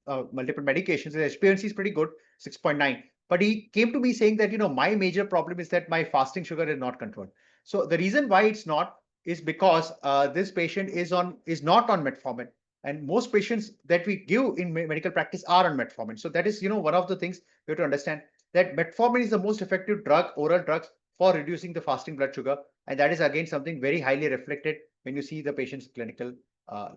medications. His HbA1c is pretty good, 6.9. But he came to me saying that, my major problem is that my fasting sugar is not controlled. So the reason why it's not is because this patient is not on metformin. And most patients that we give in medical practice are on metformin. So that is, one of the things you have to understand, that metformin is the most effective drug, oral drugs, for reducing the fasting blood sugar. And that is again something very highly reflected when you see the patient's clinical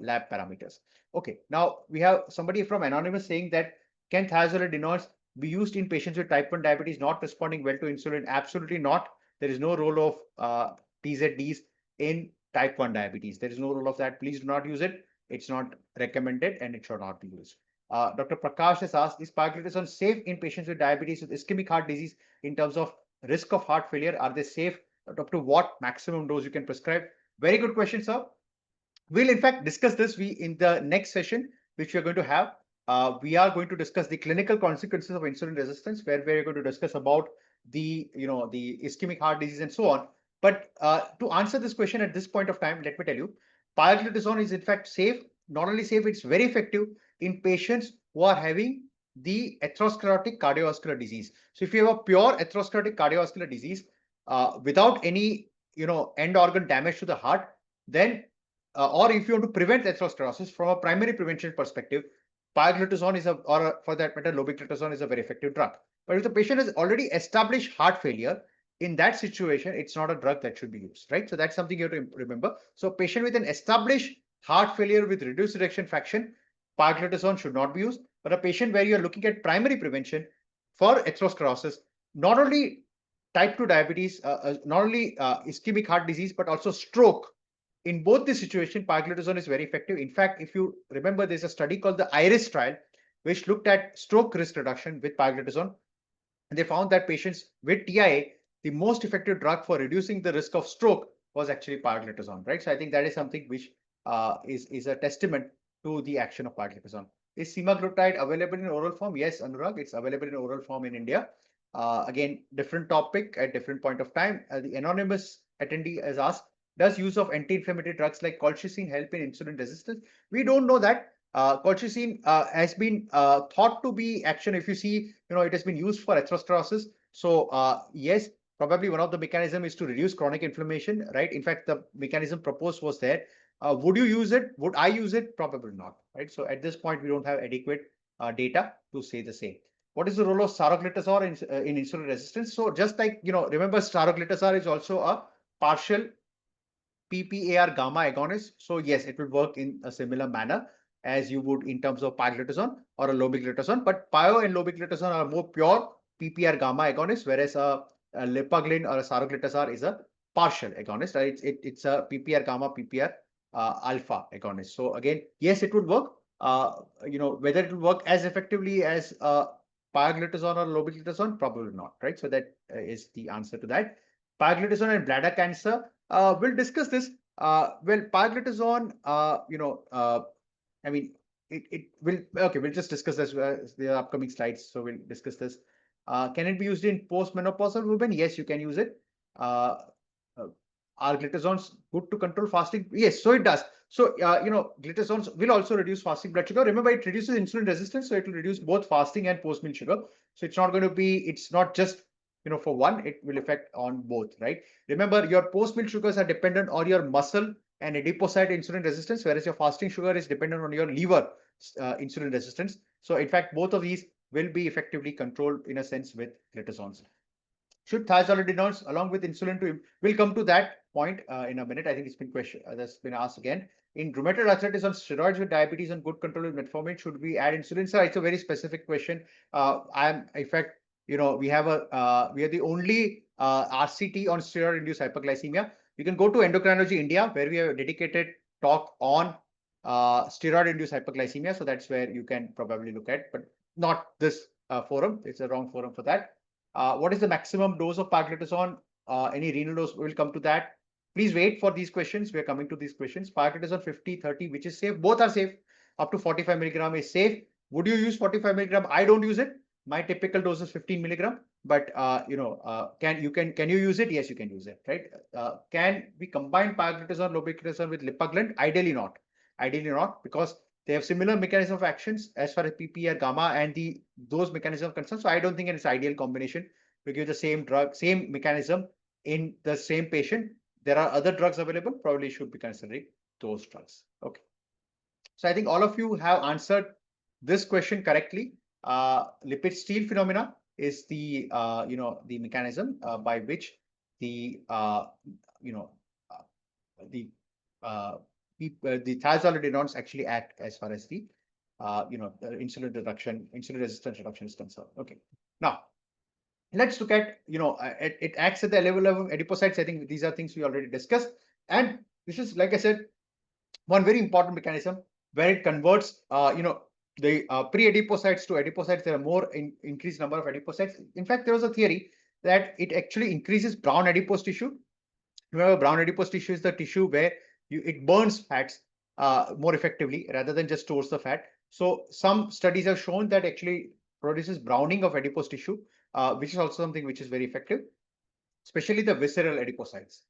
lab parameters. Okay, now we have somebody from Anonymous saying that, can thiazolidinediones be used in patients with type 1 diabetes not responding well to insulin? Absolutely not. There is no role of TZDs in type 1 diabetes. There is no role of that. Please do not use it. It's not recommended and it should not be used. Dr. Prakash has asked, is pioglitazone safe in patients with diabetes with ischemic heart disease in terms of risk of heart failure? Are they safe? Up to what maximum dose you can prescribe? Very good question, sir. We'll in fact discuss this in the next session, which we're going to have. We are going to discuss the clinical consequences of insulin resistance, where we're going to discuss about the ischemic heart disease and so on. But to answer this question at this point of time, let me tell you, pioglitazone is in fact safe. Not only safe, it's very effective in patients who are having the atherosclerotic cardiovascular disease. So if you have a pure atherosclerotic cardiovascular disease without any end organ damage to the heart, then or if you want to prevent atherosclerosis from a primary prevention perspective, pioglitazone is or for that matter, lobeglitazone is a very effective drug. But if the patient has already established heart failure, in that situation, it's not a drug that should be used, right? So that's something you have to remember. So patient with an established heart failure with reduced ejection fraction, Pioglitazone should not be used. But a patient where you're looking at primary prevention for atherosclerosis, not only type 2 diabetes, not only ischemic heart disease, but also stroke. In both the situation, pioglitazone is very effective. In fact, if you remember, there's a study called the IRIS trial, which looked at stroke risk reduction with pioglitazone. And they found that patients with TIA, the most effective drug for reducing the risk of stroke was actually pioglitazone, right? So I think that is something which is a testament to the action of pioglitazone. Is semaglutide available in oral form? Yes, Anurag, it's available in oral form in India. Again, different topic at different point of time. The anonymous attendee has asked, does use of anti-inflammatory drugs like colchicine help in insulin resistance? We don't know that. Colchicine has been thought to be action. If you see, it has been used for atherosclerosis. So yes, probably one of the mechanism is to reduce chronic inflammation, right? In fact, the mechanism proposed was there. Would you use it? Would I use it? Probably not, right? So at this point, we don't have adequate data to say the same. What is the role of saroglitazone in insulin resistance? So just like, remember saroglitazone is also a partial PPAR gamma agonist. So yes, it will work in a similar manner as you would in terms of pioglitazone or a lobeglitazone. But pio and lobeglitazone are more pure PPR gamma agonists, whereas a lipaglyn or a saroglitazone is a partial agonist. Right? It's a PPR gamma, PPR alpha agonist. So again, yes, it would work. Whether it will work as effectively as pioglitazone or lobeglitazone, probably not. Right? So that is the answer to that. Pioglitazone and bladder cancer. We'll discuss this. Well, pioglitazone, I mean, it will, okay, we'll just discuss this the upcoming slides. So we'll discuss this. Can it be used in postmenopausal women? Yes, you can use it. Are glitazones good to control fasting? Yes, so it does. So, glitazones will also reduce fasting blood sugar. Remember, it reduces insulin resistance, so it will reduce both fasting and post-meal sugar. So it's not going to be, it's not just for one, it will affect on both, right? Remember, your post-meal sugars are dependent on your muscle and adipocyte insulin resistance, whereas your fasting sugar is dependent on your liver insulin resistance. So in fact, both of these will be effectively controlled in a sense with glitazones. Should thiazolidinediones along with insulin to, we'll come to that point in a minute. I think it's been that's been asked again. In rheumatoid arthritis on steroids with diabetes and good control with metformin, should we add insulin? So it's a very specific question. In fact, we have the only RCT on steroid-induced hyperglycemia. You can go to Endocrinology India, where we have a dedicated talk on steroid-induced hyperglycemia. So that's where you can probably look at, but not this forum. It's a wrong forum for that. What is the maximum dose of pioglitazone? Any renal dose? We'll come to that. Please wait for these questions. We're coming to these questions. Pioglitazone 50, 30, which is safe? Both are safe. Up to 45 milligram is safe. Would you use 45 milligram? I don't use it. My typical dose is 15 milligram. But can you use it? Yes, you can use it. Right? Can we combine pioglitazone, lobeglitazone with lipaglyn? Ideally not. Ideally not, because they have similar mechanism of actions as far as PPR gamma and those mechanisms are concerned. So I don't think it's ideal combination to give the same drug, same mechanism in the same patient. There are other drugs available. Probably should be considering those drugs. Okay. So I think all of you have answered this question correctly. Lipid steal phenomena is the the mechanism by which the the thiazolidinediones actually act as far as the insulin resistance reduction is concerned. Okay. Now let's look at it acts at the level of adipocytes. I think these are things we already discussed, and this is, like I said, one very important mechanism where it converts the pre-adipocytes to adipocytes. There are more increased number of adipocytes. In fact, there was a theory that it actually increases brown adipose tissue. Remember, brown adipose tissue is the tissue where it burns fats more effectively rather than just stores the fat. So some studies have shown that actually produces browning of adipose tissue, which is also something which is very effective, especially the visceral adipocytes.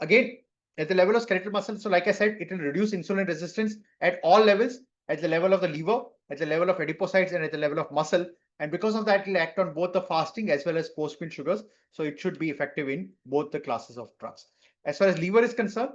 Again, at the level of skeletal muscle, so like I said, it will reduce insulin resistance at all levels, at the level of the liver, at the level of adipocytes, and at the level of muscle. And because of that, it will act on both the fasting as well as post-meal sugars. So it should be effective in both the classes of drugs. As far as liver is concerned,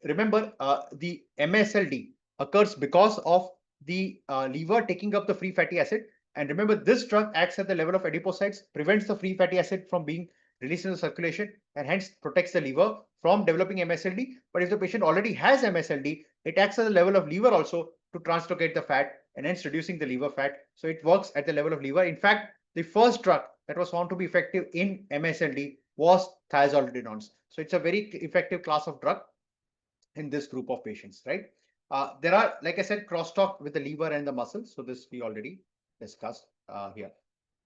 remember the MSLD occurs because of the liver taking up the free fatty acid. And remember, this drug acts at the level of adipocytes, prevents the free fatty acid from being released into circulation, and hence protects the liver from developing MSLD. But if the patient already has MSLD, it acts at the level of liver also, to translocate the fat and hence reducing the liver fat. So it works at the level of liver. In fact, the first drug that was found to be effective in MSLD was thiazolidinediones. So it's a very effective class of drug in this group of patients, right? There are, like I said, crosstalk with the liver and the muscles. So this we already discussed here,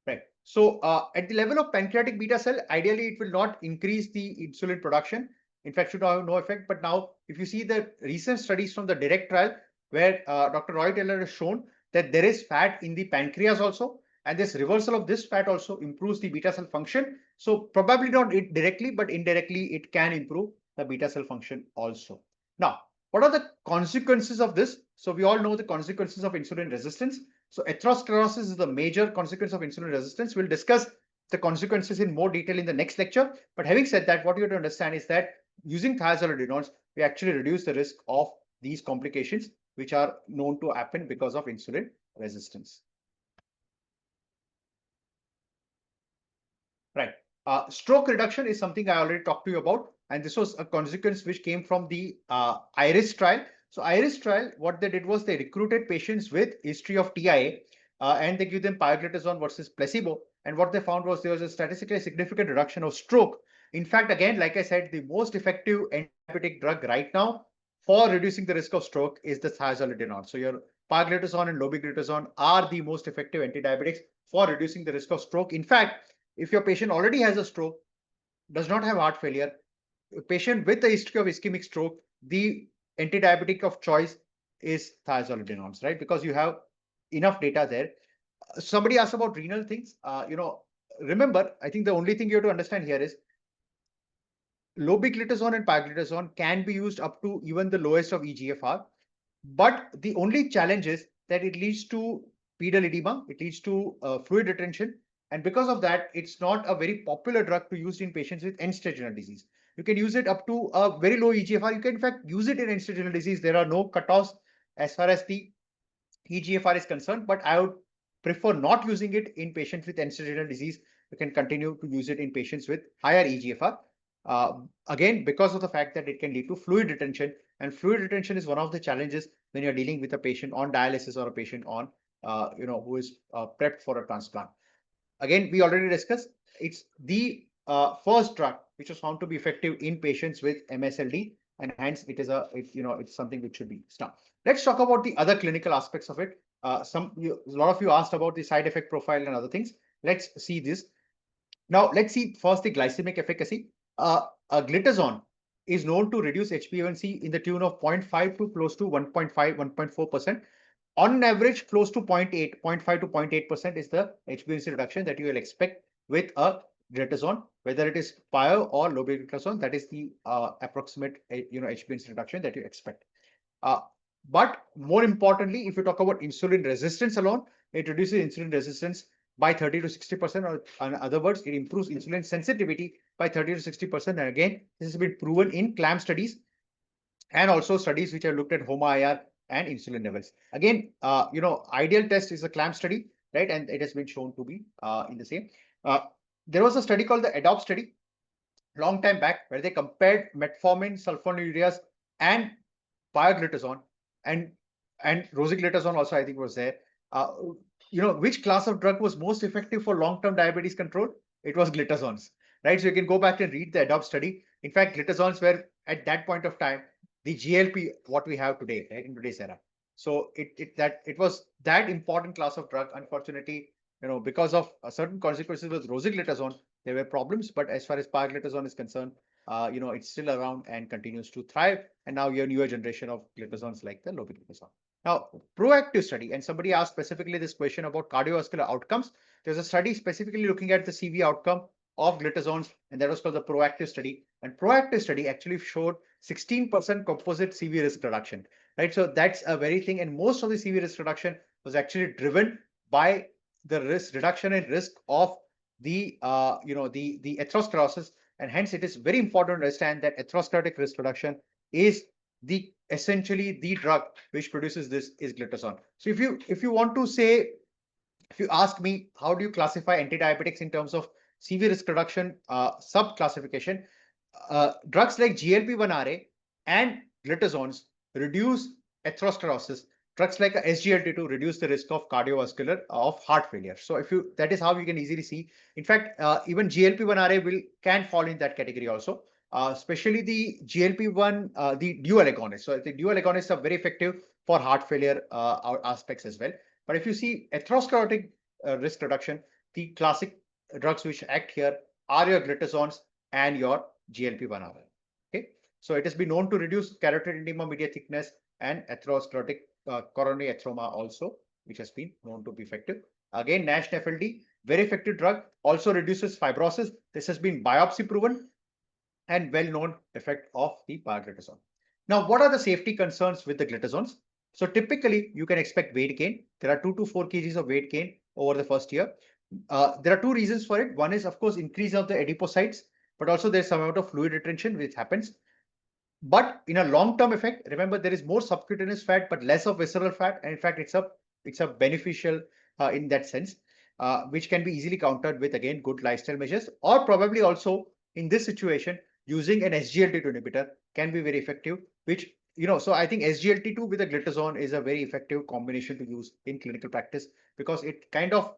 right? So at the level of pancreatic beta cell, ideally it will not increase the insulin production. In fact, should have no effect. But now, if you see the recent studies from the DIRECT trial, where Dr. Roy Taylor has shown that there is fat in the pancreas also, and this reversal of this fat also improves the beta cell function. So probably not directly, but indirectly it can improve the beta cell function also. Now, what are the consequences of this? So we all know the consequences of insulin resistance. So atherosclerosis is the major consequence of insulin resistance. We'll discuss the consequences in more detail in the next lecture. But having said that, what you have to understand is that using thiazolidinediones, we actually reduce the risk of these complications, which are known to happen because of insulin resistance. Right. Stroke reduction is something I already talked to you about, and this was a consequence which came from the IRIS trial. So IRIS trial, what they did was they recruited patients with history of TIA, and they give them pioglitazone versus placebo. And what they found was there was a statistically significant reduction of stroke. In fact, again, like I said, the most effective anti-diabetic drug right now for reducing the risk of stroke is the thiazolidinediones. So your pioglitazone and lobeglitazone are the most effective anti-diabetics for reducing the risk of stroke. In fact, if your patient already has a stroke, does not have heart failure, a patient with a history of ischemic stroke, the anti-diabetic of choice is thiazolidinediones, right? Because you have enough data there. Somebody asked about renal things. Remember, I think the only thing you have to understand here is lobeglitazone and pioglitazone can be used up to even the lowest of EGFR. But the only challenge is that it leads to pedal edema, it leads to fluid retention. And because of that, it's not a very popular drug to use in patients with end-stage renal disease. You can use it up to a very low EGFR. You can, in fact, use it in end-stage renal disease. There are no cutoffs as far as the EGFR is concerned, but I would prefer not using it in patients with end-stage renal disease. You can continue to use it in patients with higher EGFR. Again, because of the fact that it can lead to fluid retention, and fluid retention is one of the challenges when you're dealing with a patient on dialysis or a patient on, who is prepped for a transplant. Again, we already discussed, it's the first drug which was found to be effective in patients with MSLD, and hence it is it's something which should be stopped. Let's talk about the other clinical aspects of it. A lot of you asked about the side effect profile and other things. Let's see this. Now, let's see first the glycemic efficacy. Glitazone is known to reduce HbA1c in the tune of 0.5 to close to 1.5, 1.4%. On average, close to 0.8, 0.5 to 0.8% is the HbA1c reduction that you will expect with a glitazone, whether it is pio or lobeglitazone. That is the approximate HbA1c reduction that you expect. But more importantly, if you talk about insulin resistance alone, it reduces insulin resistance by 30 to 60%, or in other words, it improves insulin sensitivity by 30 to 60%. And again, this has been proven in CLAMP studies and also studies which have looked at HOMA-IR and insulin levels. Again, ideal test is a CLAMP study, right? And it has been shown to be in the same. There was a study called the ADOPT study long time back where they compared metformin, sulfonylureas, and pioglitazone, and rosiglitazone also, I think, was there. Which class of drug was most effective for long-term diabetes control? It was glitazones, right? So you can go back and read the ADOPT study. In fact, glitazones were at that point of time the GLP what we have today, right, in today's era. So it was that important class of drug. Unfortunately, because of certain consequences with rosiglitazone, there were problems. But as far as pioglitazone is concerned, it's still around and continues to thrive. And now you have newer generation of glitazones like the lobeglitazone. Now, proactive study, and somebody asked specifically this question about cardiovascular outcomes. There's a study specifically looking at the CV outcome of glitazones, and that was called the proactive study. And proactive study actually showed 16% composite CV risk reduction, right? So that's a very thing. And most of the CV risk reduction was actually driven by the reduction in risk of the atherosclerosis. And hence it is very important to understand that atherosclerotic risk reduction is essentially the drug which produces this is glitazone. So if you want to say, if you ask me, how do you classify antidiabetics in terms of CV risk reduction sub-classification, drugs like GLP1 RA and glitazones reduce atherosclerosis drugs like SGLT2 reduce the risk of cardiovascular of heart failure. So that is how you can easily see. In fact, even GLP1 RA can fall in that category also. Especially the GLP1, the dual agonists. So the dual agonists are very effective for heart failure aspects as well. But if you see atherosclerotic risk reduction, the classic drugs which act here are your glitazones and your GLP1 RA. Okay, so it has been known to reduce carotid edema, media thickness, and atherosclerotic coronary atheroma also, which has been known to be effective. Again, NASH FLD, very effective drug, also reduces fibrosis. This has been biopsy proven and well-known effect of the pioglitazone. Now, what are the safety concerns with the glitazones? So typically, you can expect weight gain. There are 2 to 4 kgs of weight gain over the first year. There are two reasons for it. One is, of course, increase of the adipocytes, but also there's some amount of fluid retention which happens. But in a long-term effect, remember there is more subcutaneous fat, but less of visceral fat. And in fact, it's a beneficial in that sense, which can be easily countered with, again, good lifestyle measures, or probably also in this situation, using an SGLT2 inhibitor can be very effective, which, so I think SGLT2 with a glitazone is a very effective combination to use in clinical practice, because it kind of,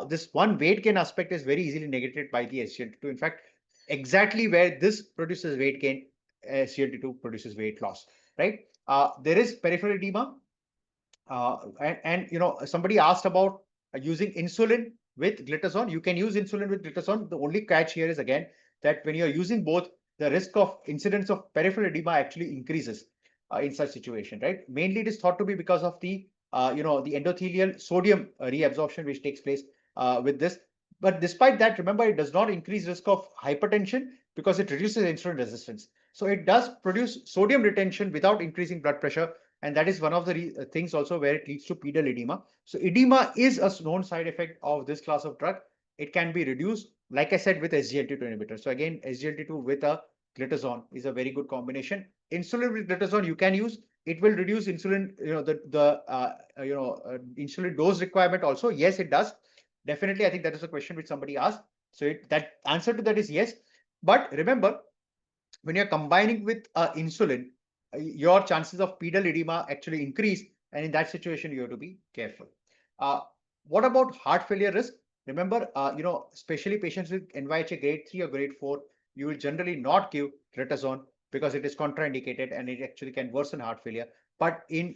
this one weight gain aspect is very easily negated by the SGLT2. In fact, exactly where this produces weight gain, SGLT2 produces weight loss, right? There is peripheral edema. And somebody asked about using insulin with glitazone. You can use insulin with glitazone. The only catch here is, again, that when you're using both, the risk of incidence of peripheral edema actually increases in such situation, right? Mainly it is thought to be because of the the endothelial sodium reabsorption which takes place with this. But despite that, remember, it does not increase risk of hypertension because it reduces insulin resistance. So it does produce sodium retention without increasing blood pressure. And that is one of the things also where it leads to pedal edema. So edema is a known side effect of this class of drug. It can be reduced, like I said, with SGLT2 inhibitor. So again, SGLT2 with a glitazone is a very good combination. Insulin with glitazone you can use. It will reduce insulin, insulin dose requirement also. Yes, it does. Definitely, I think that is a question which somebody asked. So that answer to that is yes. But remember, when you're combining with insulin, your chances of pedal edema actually increase. And in that situation, you have to be careful. What about heart failure risk? Remember, especially patients with NYHA grade 3 or grade 4, you will generally not give glitazone because it is contraindicated and it actually can worsen heart failure. But in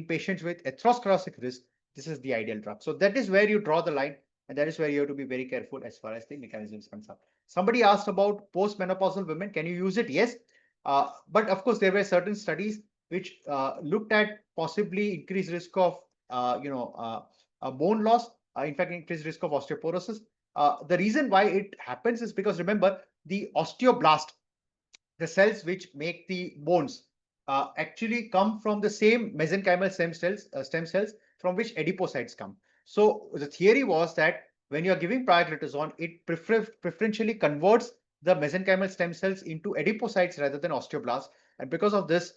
patients with atherosclerotic risk, this is the ideal drug. So that is where you draw the line, and that is where you have to be very careful as far as the mechanism is concerned. Somebody asked about postmenopausal women. Can you use it? Yes. But of course, there were certain studies which looked at possibly increased risk of, bone loss, in fact, increased risk of osteoporosis. The reason why it happens is because, remember, the osteoblast, the cells which make the bones, actually come from the same mesenchymal stem cells from which adipocytes come. So the theory was that when you are giving pioglitazone, it preferentially converts the mesenchymal stem cells into adipocytes rather than osteoblasts. And because of this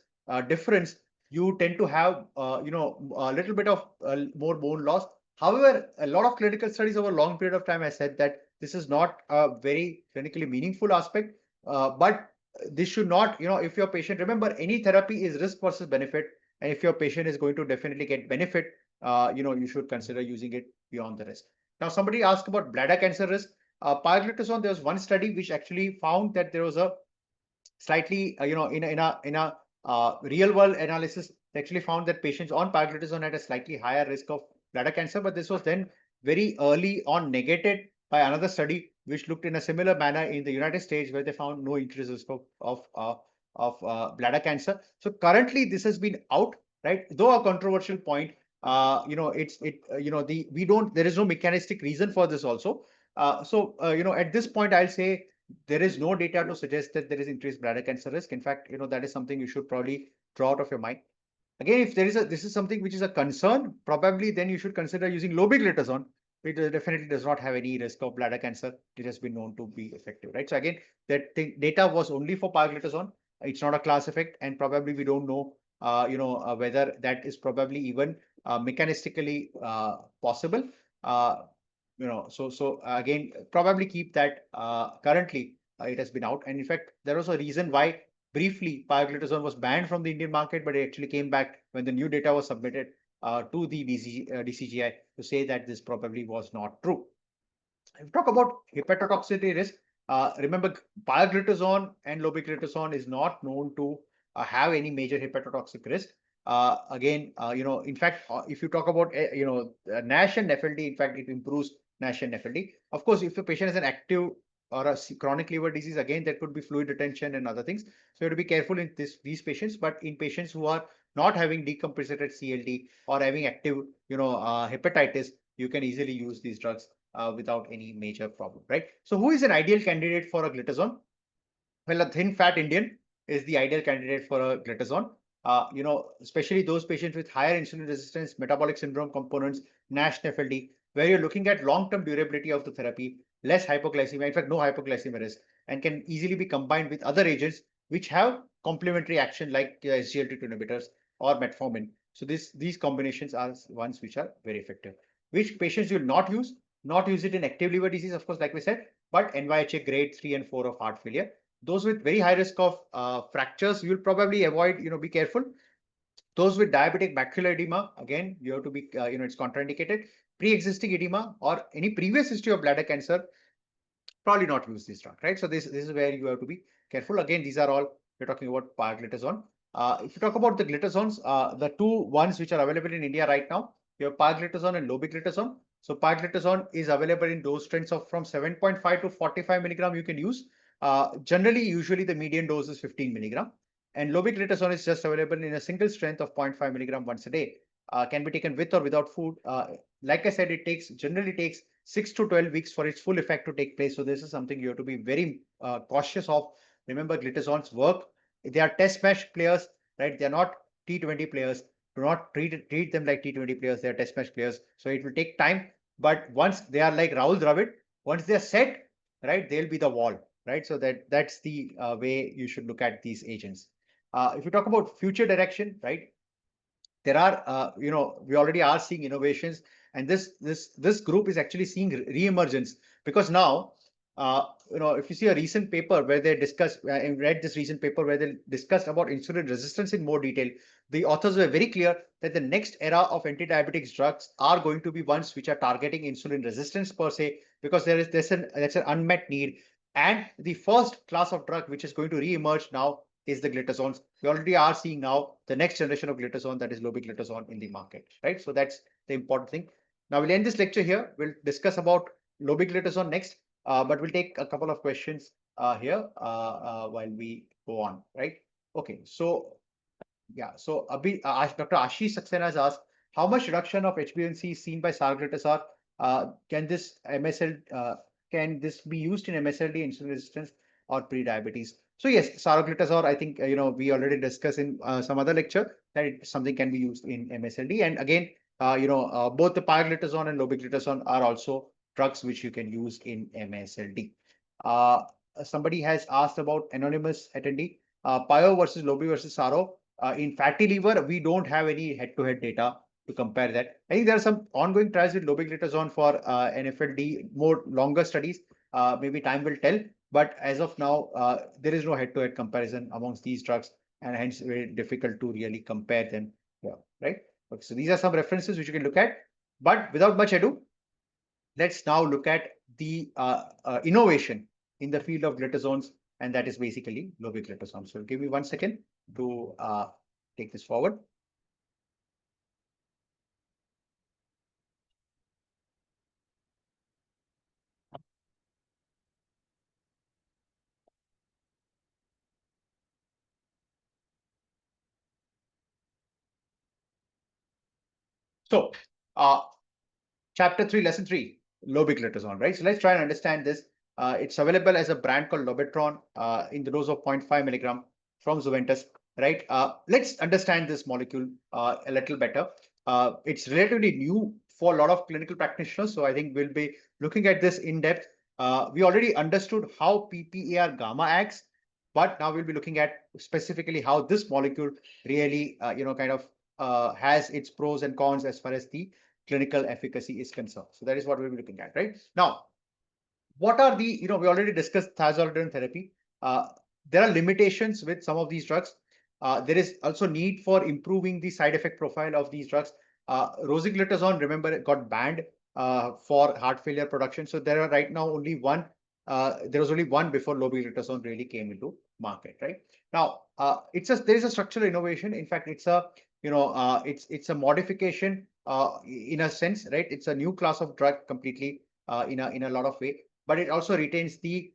difference, you tend to have, a little bit of more bone loss. However, a lot of clinical studies over a long period of time has said that this is not a very clinically meaningful aspect. But this should not, if your patient, remember, any therapy is risk versus benefit. And if your patient is going to definitely get benefit, you should consider using it beyond the risk. Now, somebody asked about bladder cancer risk. Pioglitazone, there was one study which actually found that there was a slightly, in a real world analysis, they actually found that patients on pioglitazone had a slightly higher risk of bladder cancer. But this was then very early on negated by another study which looked in a similar manner in the United States, where they found no increased risk of bladder cancer. So currently, this has been out, right? Though a controversial point, there is no mechanistic reason for this also. At this point, I'll say there is no data to suggest that there is increased bladder cancer risk. In fact, that is something you should probably draw out of your mind. Again, if this is something which is a concern, probably then you should consider using lobeglitazone. It definitely does not have any risk of bladder cancer. It has been known to be effective, right? So again, that data was only for pioglitazone. It's not a class effect, and probably we don't know, whether that is probably even mechanistically possible. So again, probably keep that. Currently, it has been out, and in fact, there was a reason why briefly, Pioglitazone was banned from the Indian market, but it actually came back when the new data was submitted to the DCGI to say that this probably was not true. If we talk about hepatotoxicity risk, remember Pioglitazone and Lobeglitazone is not known to have any major hepatotoxic risk. Again, in fact, if you talk about, NASH and FLD, in fact, it improves NASH and FLD. Of course, if the patient has an active or a chronic liver disease, again, there could be fluid retention and other things. So you have to be careful in these patients. But in patients who are not having decompensated CLD or having active, hepatitis, you can easily use these drugs without any major problem, right? So who is an ideal candidate for a glitazone? Well, a thin fat Indian is the ideal candidate for a glitazone. Especially those patients with higher insulin resistance, metabolic syndrome components, NASH, FLD, where you're looking at long-term durability of the therapy, less hypoglycemia, in fact, no hypoglycemia risk, and can easily be combined with other agents which have complementary action like SGLT2 inhibitors or metformin. So these combinations are ones which are very effective. Which patients you will not use? Not use it in active liver disease, of course, like we said, but NYHA grade 3 and 4 of heart failure. Those with very high risk of fractures, you'll probably avoid, be careful. Those with diabetic macular edema, again, you have to be, it's contraindicated. Pre-existing edema or any previous history of bladder cancer, probably not use this drug, right? So this is where you have to be careful. Again, these are all, we're talking about Pioglitazone. If you talk about the glitazones, the two ones which are available in India right now, you have Pioglitazone and Lobeglitazone. So Pioglitazone is available in dose strengths of from 7.5 to 45 milligram you can use. Usually the median dose is 15 milligram. And Lobeglitazone is just available in a single strength of 0.5 milligram once a day. Can be taken with or without food. Like I said, generally takes 6 to 12 weeks for its full effect to take place. So this is something you have to be very cautious of. Remember, glitazones work. They are test match players, right? They are not T20 players. Do not treat them like T20 players. They are test match players. So it will take time. But once they are like Rahul Dravid, once they are set, right, they'll be the wall, right? So that's the way you should look at these agents. If you talk about future direction, right, there are, we already are seeing innovations, and this group is actually seeing re-emergence because now, if you see a recent paper where they discuss, I read this recent paper where they discussed about insulin resistance in more detail. The authors were very clear that the next era of anti-diabetics drugs are going to be ones which are targeting insulin resistance per se, because that's an unmet need. And the first class of drug which is going to re-emerge now is the glitazones. We already are seeing now the next generation of glitazone, that is Lobeglitazone, in the market, right? So that's the important thing. Now we'll end this lecture here. We'll discuss about Lobeglitazone next, but we'll take a couple of questions here while we go on, right? Okay, so yeah, so Dr. Ashish Saxena has asked, how much reduction of HbA1c is seen by Sarglitasar? Can this be used in MSLD, insulin resistance, or pre-diabetes? So yes, Sarglitasar, I think, we already discussed in some other lecture that something can be used in MSLD. And again, both the Pioglitazone and Lobeglitazone are also drugs which you can use in MSLD. Somebody has asked about anonymous attendee, Pio versus Lobe versus Saro. In fatty liver, we don't have any head-to-head data to compare that. I think there are some ongoing trials with Lobeglitazone for NFLD, more longer studies. Maybe time will tell. But as of now, there is no head-to-head comparison amongst these drugs, and hence very difficult to really compare them here, right? Okay, so these are some references which you can look at. But without much ado, let's now look at the innovation in the field of glitazones, and that is basically Lobeglitazone. So give me 1 second to take this forward. So, chapter 3, lesson 3, Lobeglitazone, right? So let's try and understand this. It's available as a brand called Lobetron in the dose of 0.5 milligram from Zuventus, right? Let's understand this molecule a little better. It's relatively new for a lot of clinical practitioners, so I think we'll be looking at this in depth. We already understood how PPAR gamma acts, but now we'll be looking at specifically how this molecule really, has its pros and cons as far as the clinical efficacy is concerned. So that is what we'll be looking at, right? Now, what are the, we already discussed thiazolidinediones therapy. there are limitations with some of these drugs. There is also need for improving the side effect profile of these drugs. Rosiglitazone, remember, it got banned for heart failure production. So there are right now only one. There was only one before Lobeglitazone really came into market, right? Now, there is a structural innovation. In fact, it's a it's a modification in a sense, right? It's a new class of drug completely in a lot of way, but it also retains the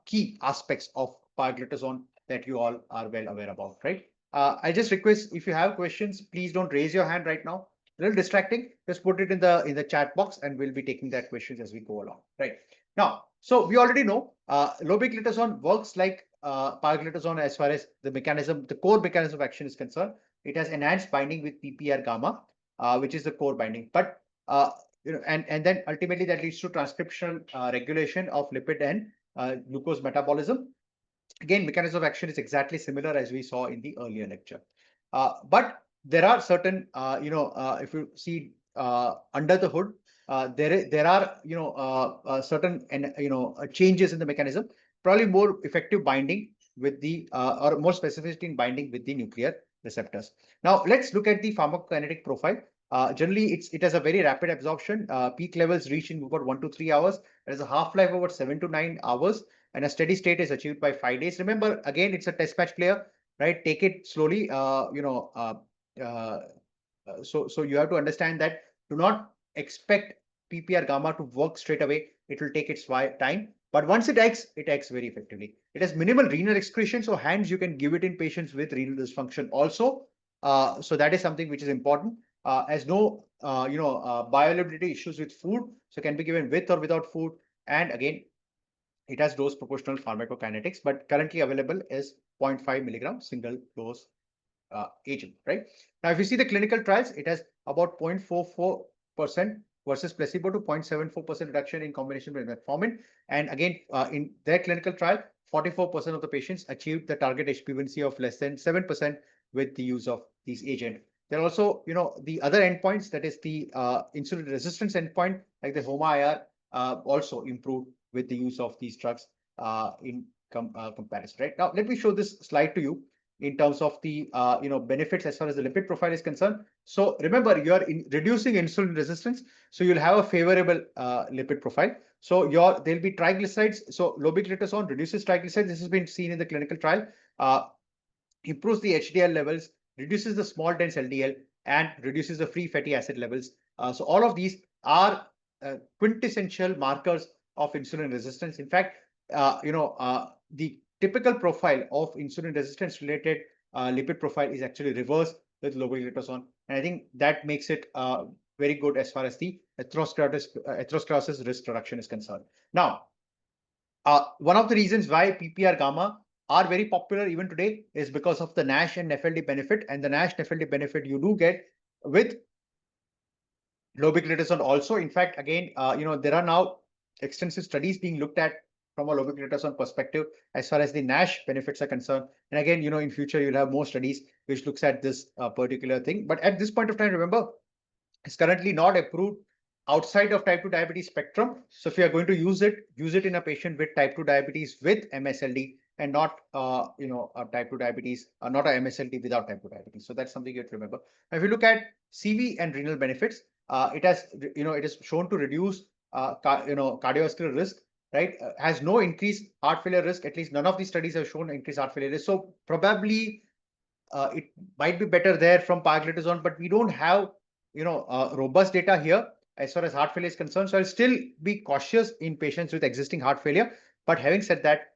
key aspects of Pioglitazone that you all are well aware about, right? I just request, if you have questions, please don't raise your hand right now. A little distracting. Just put it in the chat box, and we'll be taking that questions as we go along, right? Now, so we already know Lobeglitazone works like Pioglitazone as far as the mechanism, the core mechanism of action is concerned. It has enhanced binding with PPR gamma, which is the core binding. But and then ultimately that leads to transcriptional regulation of lipid and glucose metabolism. Again, mechanism of action is exactly similar as we saw in the earlier lecture. But there are certain, if you see under the hood, there are certain changes in the mechanism, probably more effective binding with the or more specificity in binding with the nuclear receptors. Now let's look at the pharmacokinetic profile. Generally, it has a very rapid absorption. Peak levels reach in about 1 to 3 hours. There is a half-life of about 7 to 9 hours, and a steady state is achieved by 5 days. Remember, again, it's a test batch player, right? Take it slowly. So you have to understand that do not expect PPR gamma to work straight away. It will take its time. But once it acts very effectively. It has minimal renal excretion, so hence you can give it in patients with renal dysfunction also. So that is something which is important. As no bioavailability issues with food, so can be given with or without food. And again, it has dose proportional pharmacokinetics, but currently available is 0.5 milligram single dose agent, right? Now, if you see the clinical trials, it has about 0.44% versus placebo to 0.74% reduction in combination with metformin. And again, in their clinical trial, 44% of the patients achieved the target HbA1c of less than 7% with the use of these agents. There are also, the other endpoints, that is the insulin resistance endpoint, like the HOMA-IR, also improved with the use of these drugs in comparison, right? Now, let me show this slide to you in terms of the benefits as far as the lipid profile is concerned. So remember, you are reducing insulin resistance, so you'll have a favorable lipid profile. So there'll be triglycerides. So Lobeglitazone reduces triglycerides. This has been seen in the clinical trial. Improves the HDL levels, reduces the small dense LDL, and reduces the free fatty acid levels. So all of these are quintessential markers of insulin resistance. In fact, the typical profile of insulin resistance related lipid profile is actually reversed with Lobeglitazone, and I think that makes it very good as far as the atherosclerosis risk reduction is concerned. Now, one of the reasons why PPR gamma are very popular even today is because of the NASH and NAFLD benefit, and the NASH NAFLD benefit you do get with Lobeglitazone also. In fact, again, there are now extensive studies being looked at from a Lobeglitazone perspective as far as the NASH benefits are concerned. And again, in future you'll have more studies which looks at this particular thing. But at this point of time, remember, it's currently not approved outside of type 2 diabetes spectrum. So if you are going to use it in a patient with type 2 diabetes with MSLD, and not type 2 diabetes, not a MSLD without type 2 diabetes. So that's something you have to remember. Now, if you look at CV and renal benefits, it is shown to reduce cardiovascular risk, right? Has no increased heart failure risk. At least none of these studies have shown increased heart failure risk. So probably it might be better there from Pioglitazone, but we don't have robust data here as far as heart failure is concerned. So I'll still be cautious in patients with existing heart failure. But having said that,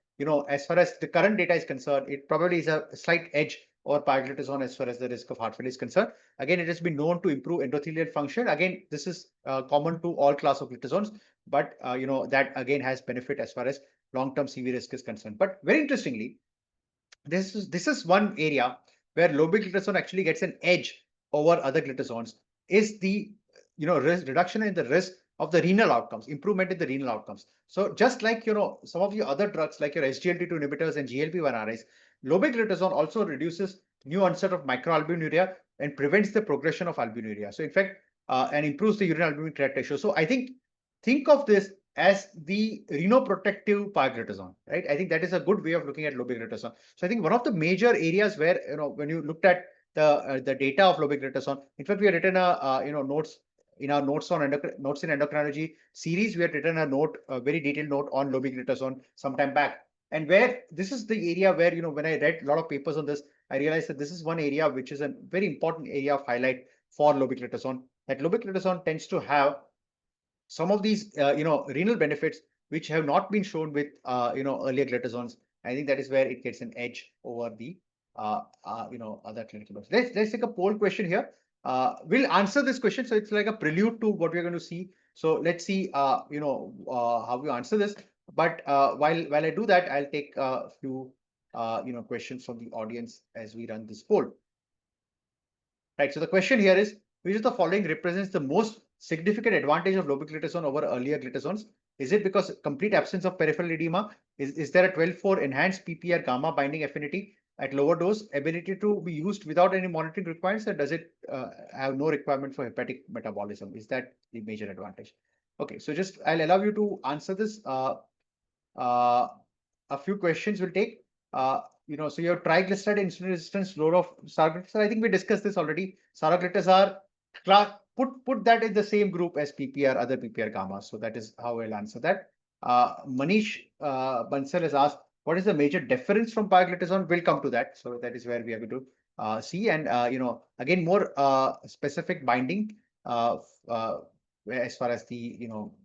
as far as the current data is concerned, it probably is a slight edge over Pioglitazone as far as the risk of heart failure is concerned. Again, it has been known to improve endothelial function. Again, this is common to all class of glitazones, but that again has benefit as far as long-term CV risk is concerned. But very interestingly, this is one area where Lobeglitazone actually gets an edge over other glitazones, is the reduction in the risk of the renal outcomes, improvement in the renal outcomes. So just like some of your other drugs like your SGLT2 inhibitors and GLP1 RAs, Lobeglitazone also reduces new onset of microalbuminuria and prevents the progression of albuminuria. So in fact, and improves the urine albumin creat ratio. So I think of this as the renoprotective pioglitazone, right? I think that is a good way of looking at lobeglitazone. So I think one of the major areas where, when you looked at the data of lobeglitazone, in fact, we have written notes in our notes on notes in endocrinology series. We had written a very detailed note on lobeglitazone sometime back, and where this is the area where, when I read a lot of papers on this, I realized that this is one area which is a very important area of highlight for lobeglitazone. That lobeglitazone tends to have some of these, renal benefits which have not been shown with, earlier glitazones. I think that is where it gets an edge over the, other clinical drugs. Let's take a poll question here. We'll answer this question. So it's like a prelude to what we're going to see. So let's see, how we answer this. But while I do that, I'll take a few, questions from the audience as we run this poll. Right. So the question here is, which of the following represents the most significant advantage of lobeglitazone over earlier glitazones? Is it because complete absence of peripheral edema? Is there a 12-4 enhanced PPR gamma binding affinity at lower dose, ability to be used without any monitoring requirements, or does it have no requirement for hepatic metabolism? Is that the major advantage? Okay, so just I'll allow you to answer this. A few questions will take. So your triglyceride insulin resistance, role of saroglitazar. I think we discussed this already. Saroglitazar, put that in the same group as PPR, other PPR gamma. So that is how I'll answer that. Manish Bansal has asked, what is the major difference from pioglitazone? We'll come to that. So that is where we are going to see. And, again, more specific binding as far as the,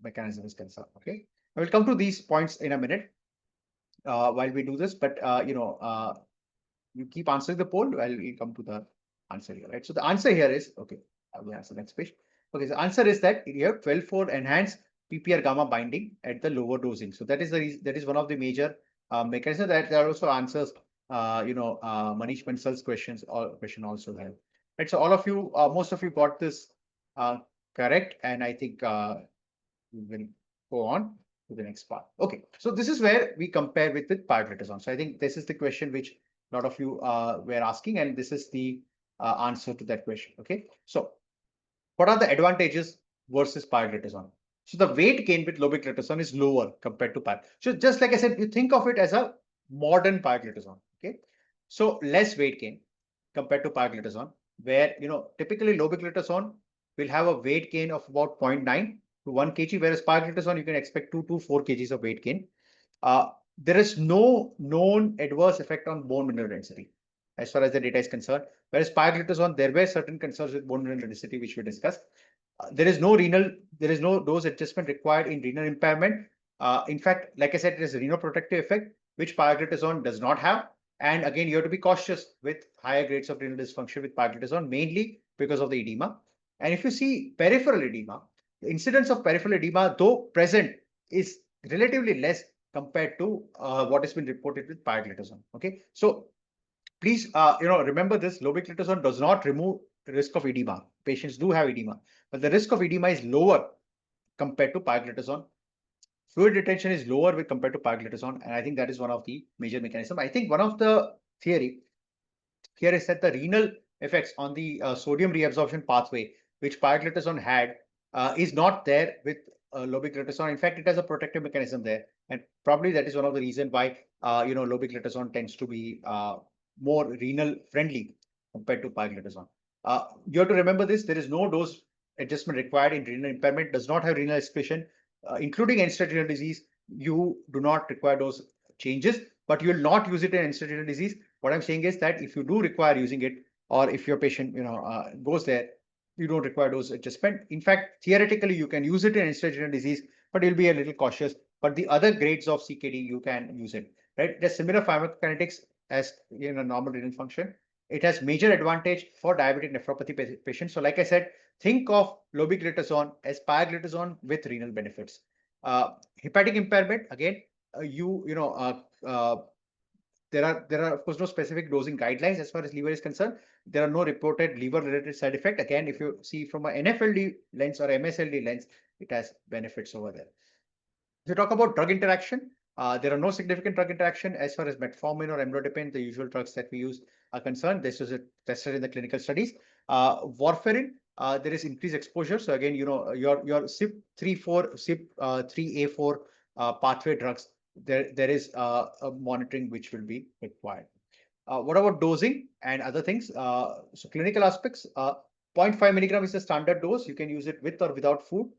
mechanism is concerned. Okay. I will come to these points in a minute while we do this, but, you keep answering the poll, I'll come to the answer here, right? So the answer here is, okay, I will answer next page. Okay, the answer is that you have 12-4 enhanced PPR gamma binding at the lower dosing. So that is one of the major mechanisms that also answers, Manish Bansal's question also there. Right, so all of you, most of you got this correct, and I think we will go on to the next part. Okay, so this is where we compare with pioglitazone. So I think this is the question which a lot of you were asking, and this is the answer to that question. Okay, so what are the advantages versus pioglitazone? So the weight gain with lobeglitazone is lower compared to pioglitazone. So just like I said, you think of it as a modern pioglitazone. Okay, so less weight gain compared to pioglitazone, where typically lobeglitazone will have a weight gain of about 0.9 to 1 kg, whereas pioglitazone you can expect 2 to 4 kgs of weight gain. There is no known adverse effect on bone mineral density as far as the data is concerned. Whereas pioglitazone, there were certain concerns with bone mineral density, which we discussed. There is no dose adjustment required in renal impairment. In fact, like I said, it is a renoprotective effect, which pioglitazone does not have. And again, you have to be cautious with higher grades of renal dysfunction with pioglitazone, mainly because of the edema. And if you see peripheral edema, the incidence of peripheral edema, though present, is relatively less compared to what has been reported with pioglitazone. Okay, so please, remember this: lobeglitazone does not remove the risk of edema. Patients do have edema, but the risk of edema is lower compared to pioglitazone. Fluid retention is lower with compared to pioglitazone, and I think that is one of the major mechanisms. I think one of the theory here is that the renal effects on the sodium reabsorption pathway, which pioglitazone had, is not there with lobeglitazone. In fact, it has a protective mechanism there, and probably that is one of the reasons why lobeglitazone tends to be more renal friendly compared to pioglitazone. You have to remember this: there is no dose adjustment required in renal impairment. Does not have renal excretion, including end-stage renal disease. You do not require those changes, but you will not use it in end-stage renal disease. What I'm saying is that if you do require using it, or if your patient goes there, you don't require dose adjustment. In fact, theoretically, you can use it in end-stage renal disease, but you'll be a little cautious. But the other grades of CKD, you can use it. Right? There's similar pharmacokinetics as in a normal renal function. It has major advantage for diabetic nephropathy patients. So like I said, think of lobeglitazone as pioglitazone with renal benefits. Hepatic impairment, again, there are of course no specific dosing guidelines as far as liver is concerned. There are no reported liver related side effect. Again, if you see from an NFLD lens or MSLD lens, it has benefits over there. If you talk about drug interaction, there are no significant drug interaction as far as metformin or amlodipine, the usual drugs that we use, are concerned. This was tested in the clinical studies. Warfarin, there is increased exposure. So again, your CYP3/4, CYP3A4 pathway drugs, there is a monitoring which will be required. What about dosing and other things? So clinical aspects, 0.5 milligram is the standard dose. You can use it with or without food.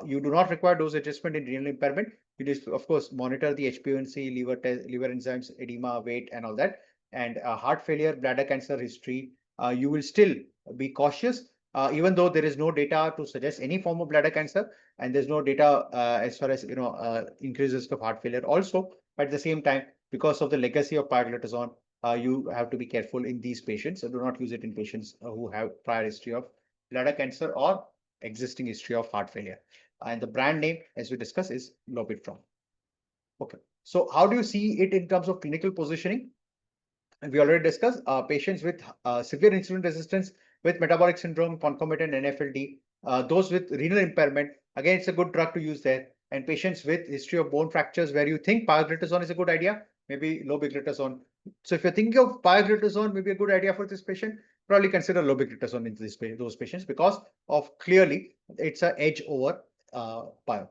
You do not require dose adjustment in renal impairment. You just, of course, monitor the HbA1c, liver enzymes, edema, weight, and all that. And heart failure, bladder cancer history, you will still be cautious, even though there is no data to suggest any form of bladder cancer, and there's no data as far as increased risk of heart failure also. But at the same time, because of the legacy of pioglitazone, you have to be careful in these patients. So do not use it in patients who have prior history of bladder cancer or existing history of heart failure. And the brand name, as we discussed, is Lobitron. Okay. So how do you see it in terms of clinical positioning? And we already discussed patients with severe insulin resistance, with metabolic syndrome, concomitant NFLD, those with renal impairment. Again, it's a good drug to use there. And patients with history of bone fractures, where you think pioglitazone is a good idea, maybe lobeglitazone. So if you're thinking of pioglitazone, maybe a good idea for this patient, probably consider lobeglitazone in those patients, because of clearly it's an edge over pio.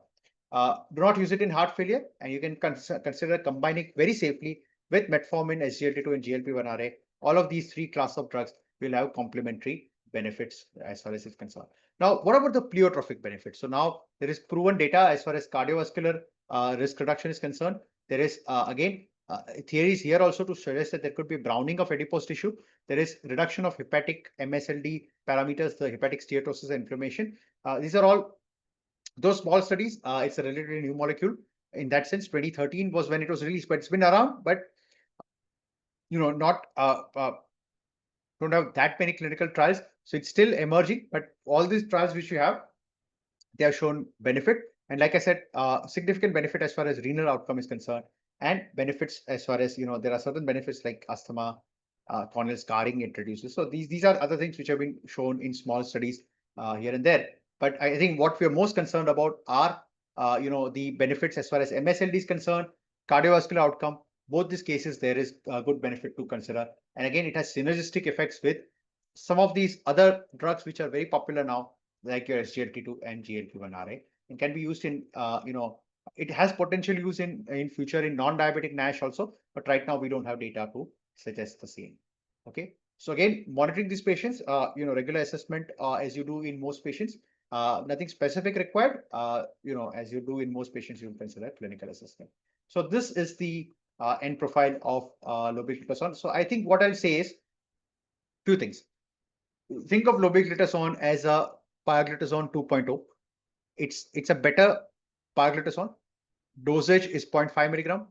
Do not use it in heart failure, and you can consider combining very safely with metformin, SGLT2, and GLP1 RA. All of these three classes of drugs will have complementary benefits as far as it's concerned. Now, what about the pleiotropic benefits? So now there is proven data as far as cardiovascular risk reduction is concerned. There is again theories here also to suggest that there could be browning of adipose tissue. There is reduction of hepatic MSLD parameters, the hepatic steatosis and inflammation. These are all those small studies. It's a relatively new molecule. In that sense, 2013 was when it was released, but it's been around, but not don't have that many clinical trials. So it's still emerging, but all these trials which you have, they have shown benefit. And like I said, significant benefit as far as renal outcome is concerned, and benefits as far as, there are certain benefits like asthma, corneal scarring introduces. So these are other things which have been shown in small studies here and there. But I think what we are most concerned about are, the benefits as far as MSLD is concerned, cardiovascular outcome. Both these cases, there is a good benefit to consider. And again, it has synergistic effects with some of these other drugs which are very popular now, like your SGLT2 and GLP1 RA, and can be used in, it has potential use in future in non-diabetic NASH also, but right now we don't have data to suggest the same. Okay. So again, monitoring these patients, regular assessment as you do in most patients, nothing specific required. As you do in most patients, you will consider clinical assessment. So this is the end profile of lobeglitazone. So I think what I'll say is few things. Think of lobeglitazone as a pioglitazone 2.0. It's a better pioglitazone. Dosage is 0.5 milligram.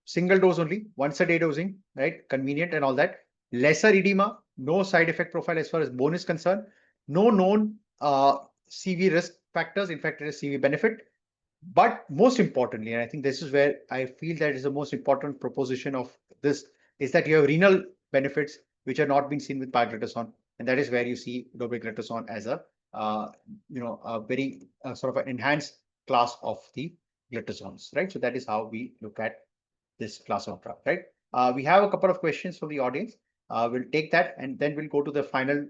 Single dose only, once a day dosing, right? Convenient and all that. Lesser edema, no side effect profile as far as bone is concerned. No known CV risk factors. In fact, it is CV benefit. But most importantly, and I think this is where I feel that is the most important proposition of this, is that you have renal benefits which are not being seen with pioglitazone, and that is where you see lobeglitazone as a a very sort of an enhanced class of the glitazones, right? So that is how we look at this class of drug, right? We have a couple of questions from the audience. We'll take that and then we'll go to the final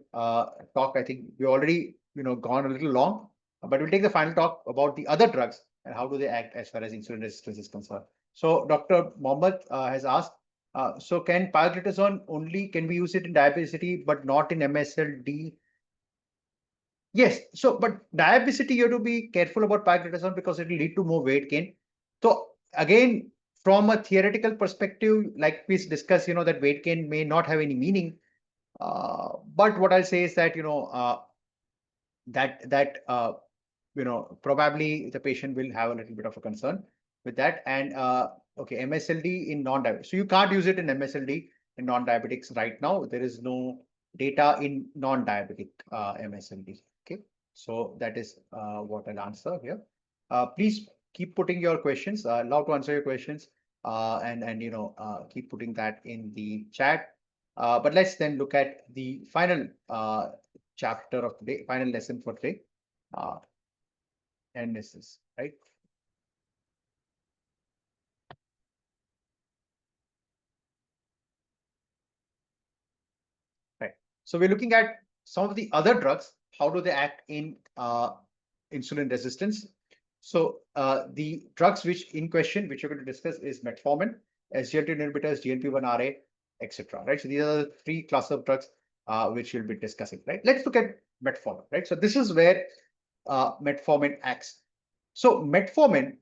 talk. I think we already gone a little long, but we'll take the final talk about the other drugs and how do they act as far as insulin resistance is concerned. So Dr. Mohammed has asked, so can pioglitazone only, can we use it in diabesity but not in MSLD? Yes. So, but diabesity, you have to be careful about pioglitazone because it will lead to more weight gain. So again, from a theoretical perspective, like we discussed, that weight gain may not have any meaning. But what I'll say is that, probably the patient will have a little bit of a concern with that. And okay, MSLD in non-diabetic. So you can't use it in MSLD in non-diabetics right now. There is no data in non-diabetic MSLD. Okay, so that is what I'll answer here. Please keep putting your questions. Love to answer your questions, and keep putting that in the chat. But let's then look at the final chapter of today, final lesson for today. And this is right. Right. So we're looking at some of the other drugs, how do they act in insulin resistance? So the drugs which in question, which we're going to discuss, is metformin, SGLT2 inhibitors, GLP1 RA, etc. Right. So these are the three classes of drugs which we'll be discussing. Right. Let's look at metformin. Right. So this is where metformin acts. So metformin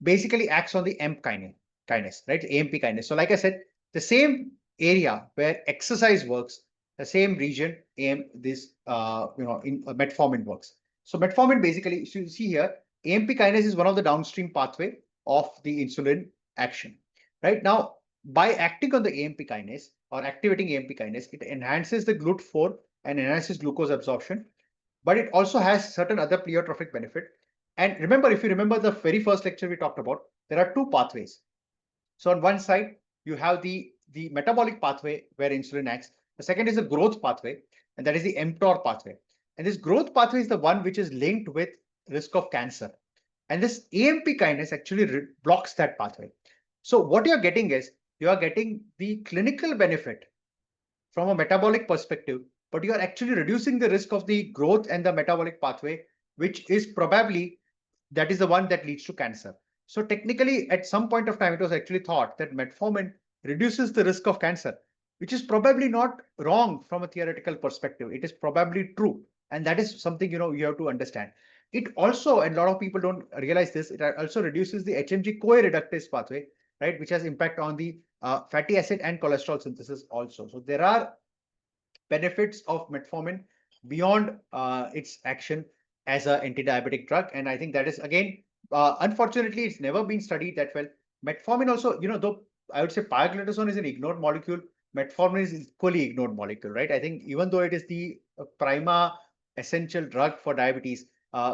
basically acts on the kinase, right? AMP kinase. So like I said, the same area where exercise works, the same region, metformin works. So metformin basically, so you see here, AMP kinase is one of the downstream pathway of the insulin action. Right now, by acting on the AMP kinase or activating AMP kinase, it enhances the GLUT4 and enhances glucose absorption, but it also has certain other pleiotropic benefit. And remember, if you remember the very first lecture we talked about, there are two pathways. So on one side, you have the metabolic pathway where insulin acts. The second is the growth pathway, and that is the mTOR pathway. And this growth pathway is the one which is linked with risk of cancer. And this AMP kinase actually blocks that pathway. So what you're getting is, you are getting the clinical benefit from a metabolic perspective, but you are actually reducing the risk of the growth and the metabolic pathway, which is probably, that is the one that leads to cancer. So technically, at some point of time, it was actually thought that metformin reduces the risk of cancer, which is probably not wrong from a theoretical perspective. It is probably true. And that is something, you have to understand. It also, and a lot of people don't realize this, it also reduces the HMG-CoA reductase pathway, right, which has impact on the fatty acid and cholesterol synthesis also. So there are benefits of metformin beyond its action as an anti-diabetic drug. And I think that is, again, unfortunately, it's never been studied that well. Metformin also, though I would say pioglitazone is an ignored molecule, metformin is equally ignored molecule, right? I think even though it is the prima essential drug for diabetes,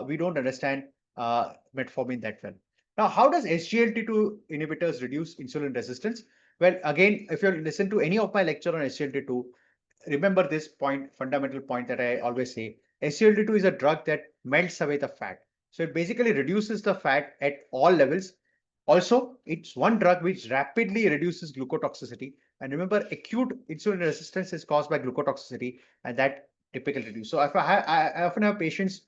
we don't understand metformin that well. Now, how does SGLT2 inhibitors reduce insulin resistance? Well, again, if you listen to any of my lecture on SGLT2, remember this point, fundamental point that I always say, SGLT2 is a drug that melts away the fat. So it basically reduces the fat at all levels. Also, it's one drug which rapidly reduces glucotoxicity. And remember, acute insulin resistance is caused by glucotoxicity, and that typically reduces. So if I often have patients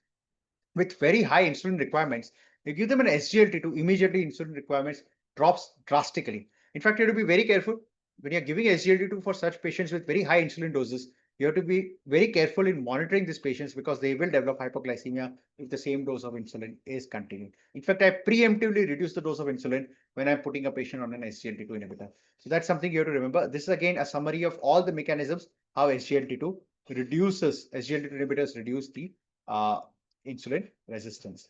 with very high insulin requirements, you give them an SGLT2, immediately insulin requirements drops drastically. In fact, you have to be very careful when you're giving SGLT2 for such patients with very high insulin doses. You have to be very careful in monitoring these patients because they will develop hypoglycemia if the same dose of insulin is continued. In fact, I preemptively reduce the dose of insulin when I'm putting a patient on an SGLT2 inhibitor. So that's something you have to remember. This is again a summary of all the mechanisms how SGLT2 inhibitors reduce the insulin resistance.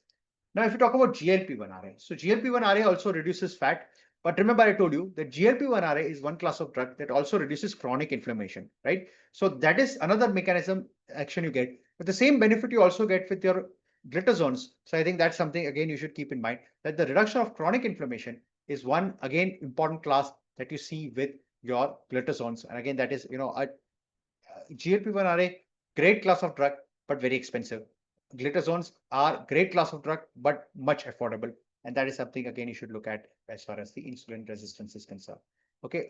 Now, if you talk about GLP1 RA, so GLP1 RA also reduces fat. But remember, I told you that GLP1 RA is one class of drug that also reduces chronic inflammation, right? So that is another mechanism action you get. But the same benefit you also get with your glitazones. So I think that's something, again, you should keep in mind that the reduction of chronic inflammation is one, again, important class that you see with your glitazones. And again, that is, a GLP1 RA, great class of drug, but very expensive. Glitazones are great class of drug, but much affordable. And that is something, again, you should look at as far as the insulin resistance is concerned. Okay.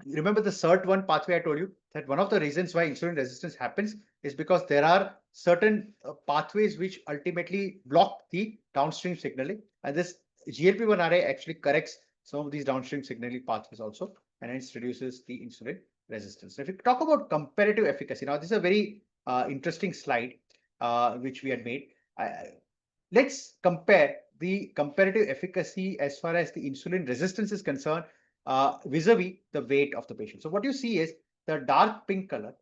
Remember the SIRT1 pathway I told you that one of the reasons why insulin resistance happens is because there are certain pathways which ultimately block the downstream signaling. And this GLP1 RA actually corrects some of these downstream signaling pathways also, and hence reduces the insulin resistance. So if you talk about comparative efficacy, now this is a very interesting slide which we had made. Let's compare the comparative efficacy as far as the insulin resistance is concerned vis-a-vis the weight of the patient. So what you see is the dark pink color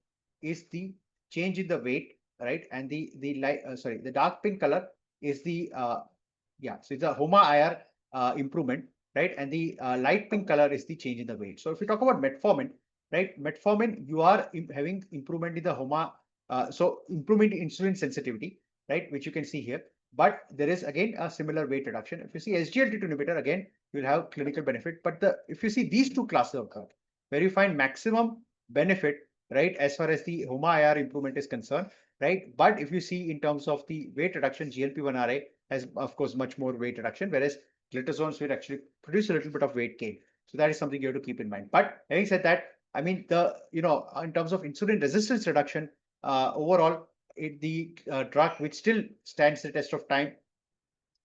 is the change in the weight, right? And the dark pink color is the so it's a HOMA-IR improvement, right? And the light pink color is the change in the weight. So if we talk about metformin, right? Metformin, you are having improvement in the HOMA, so improvement in insulin sensitivity, right? Which you can see here. But there is again a similar weight reduction. If you see SGLT2 inhibitor, again, you'll have clinical benefit. But if you see these two classes of drug, where you find maximum benefit, right, as far as the HOMA-IR improvement is concerned, right? But if you see in terms of the weight reduction, GLP1 RA has, of course, much more weight reduction, whereas glitazones will actually produce a little bit of weight gain. So that is something you have to keep in mind. But having said that, I mean, in terms of insulin resistance reduction, overall, the drug which still stands the test of time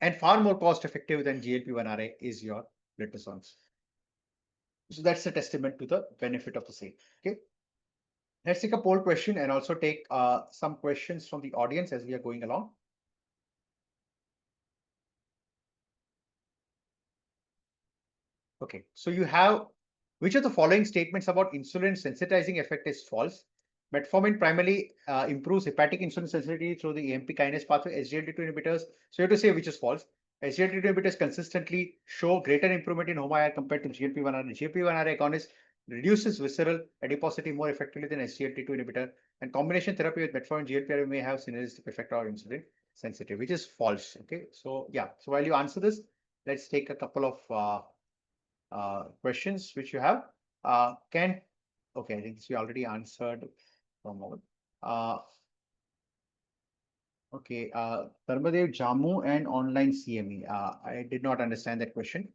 and far more cost effective than GLP-1 RA is your glitazones. So that's a testament to the benefit of the same. Okay. Let's take a poll question and also take some questions from the audience as we are going along. Okay, so you have which of the following statements about insulin sensitizing effect is false? Metformin primarily improves hepatic insulin sensitivity through the AMP kinase pathway, SGLT2 inhibitors. So you have to say which is false. SGLT2 inhibitors consistently show greater improvement in HOMA compared to GLP-1 RA. GLP-1 RA agonist reduces visceral adiposity more effectively than SGLT2 inhibitor. And combination therapy with metformin and GLP-1 may have synergistic effect on insulin sensitive, which is false. Okay, so yeah. So while you answer this, let's take a couple of questions which you have. Okay, I think we already answered for a moment. Okay, Dharmadev Jammu and online CME. I did not understand that question.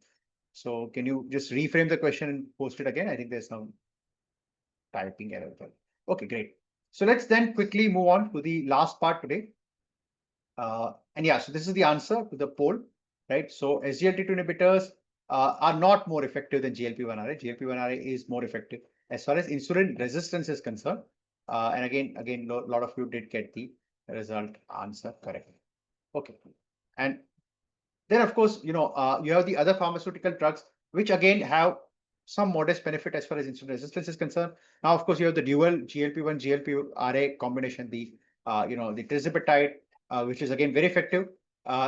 So can you just reframe the question and post it again? I think there's some typing error. Okay, great. So let's then quickly move on to the last part today. And yeah, so this is the answer to the poll, right? So SGLT2 inhibitors are not more effective than GLP-1 RA. GLP-1 RA is more effective as far as insulin resistance is concerned. And again, a lot of you did get the result answer correctly. Okay. And then, of course, you have the other pharmaceutical drugs, which again have some modest benefit as far as insulin resistance is concerned. Now, of course, you have the dual GLP-1, GLP-RA combination, the tirzepatide, which is again very effective.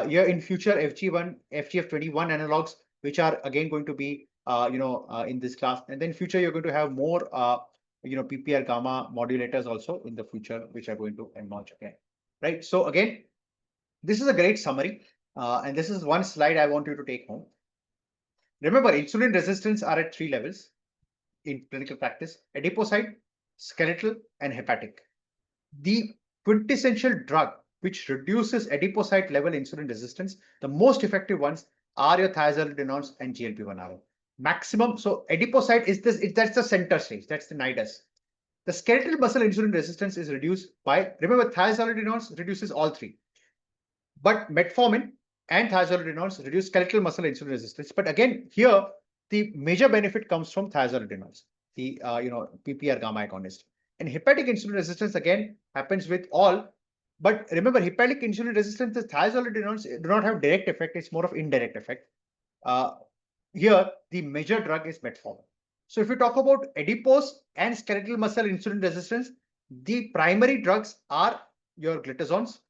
Here in future, FGF21 analogs, which are again going to be, in this class. And then future, you're going to have more, PPR gamma modulators also in the future, which are going to emerge again, right? So again, this is a great summary. And this is one slide I want you to take home. Remember, insulin resistance are at 3 levels in clinical practice: adipocyte, skeletal, and hepatic. The quintessential drug which reduces adipocyte level insulin resistance, the most effective ones are your thiazolidinediones and GLP-1 RA. Maximum, so adipocyte is that's the center stage, that's the nidus. The skeletal muscle insulin resistance is reduced by, remember, thiazolidinediones reduces all 3. But metformin and thiazolidinediones reduce skeletal muscle insulin resistance. But again, here the major benefit comes from thiazolidinediones, the PPR gamma agonist. And hepatic insulin resistance again happens with all. But remember, hepatic insulin resistance, the thiazolidinediones do not have direct effect. It's more of indirect effect. Here, the major drug is metformin. So if you talk about adipose and skeletal muscle insulin resistance, the primary drugs are your glitazones.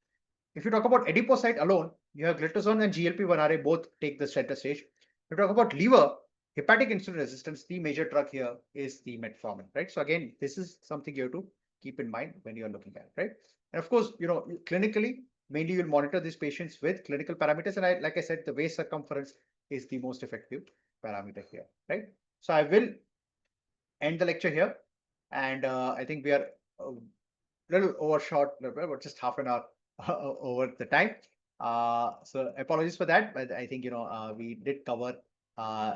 If you talk about adipocyte alone, you have glitazone and GLP-1 RA both take the center stage. If you talk about liver, hepatic insulin resistance, the major drug here is the metformin, right? So again, this is something you have to keep in mind when you are looking at it, right? And of course, clinically, mainly you'll monitor these patients with clinical parameters. And like I said, the waist circumference is the most effective parameter here, right? So I will end the lecture here. And I think we are a little overshot, but just half an hour over the time. So apologies for that, but I think, we did cover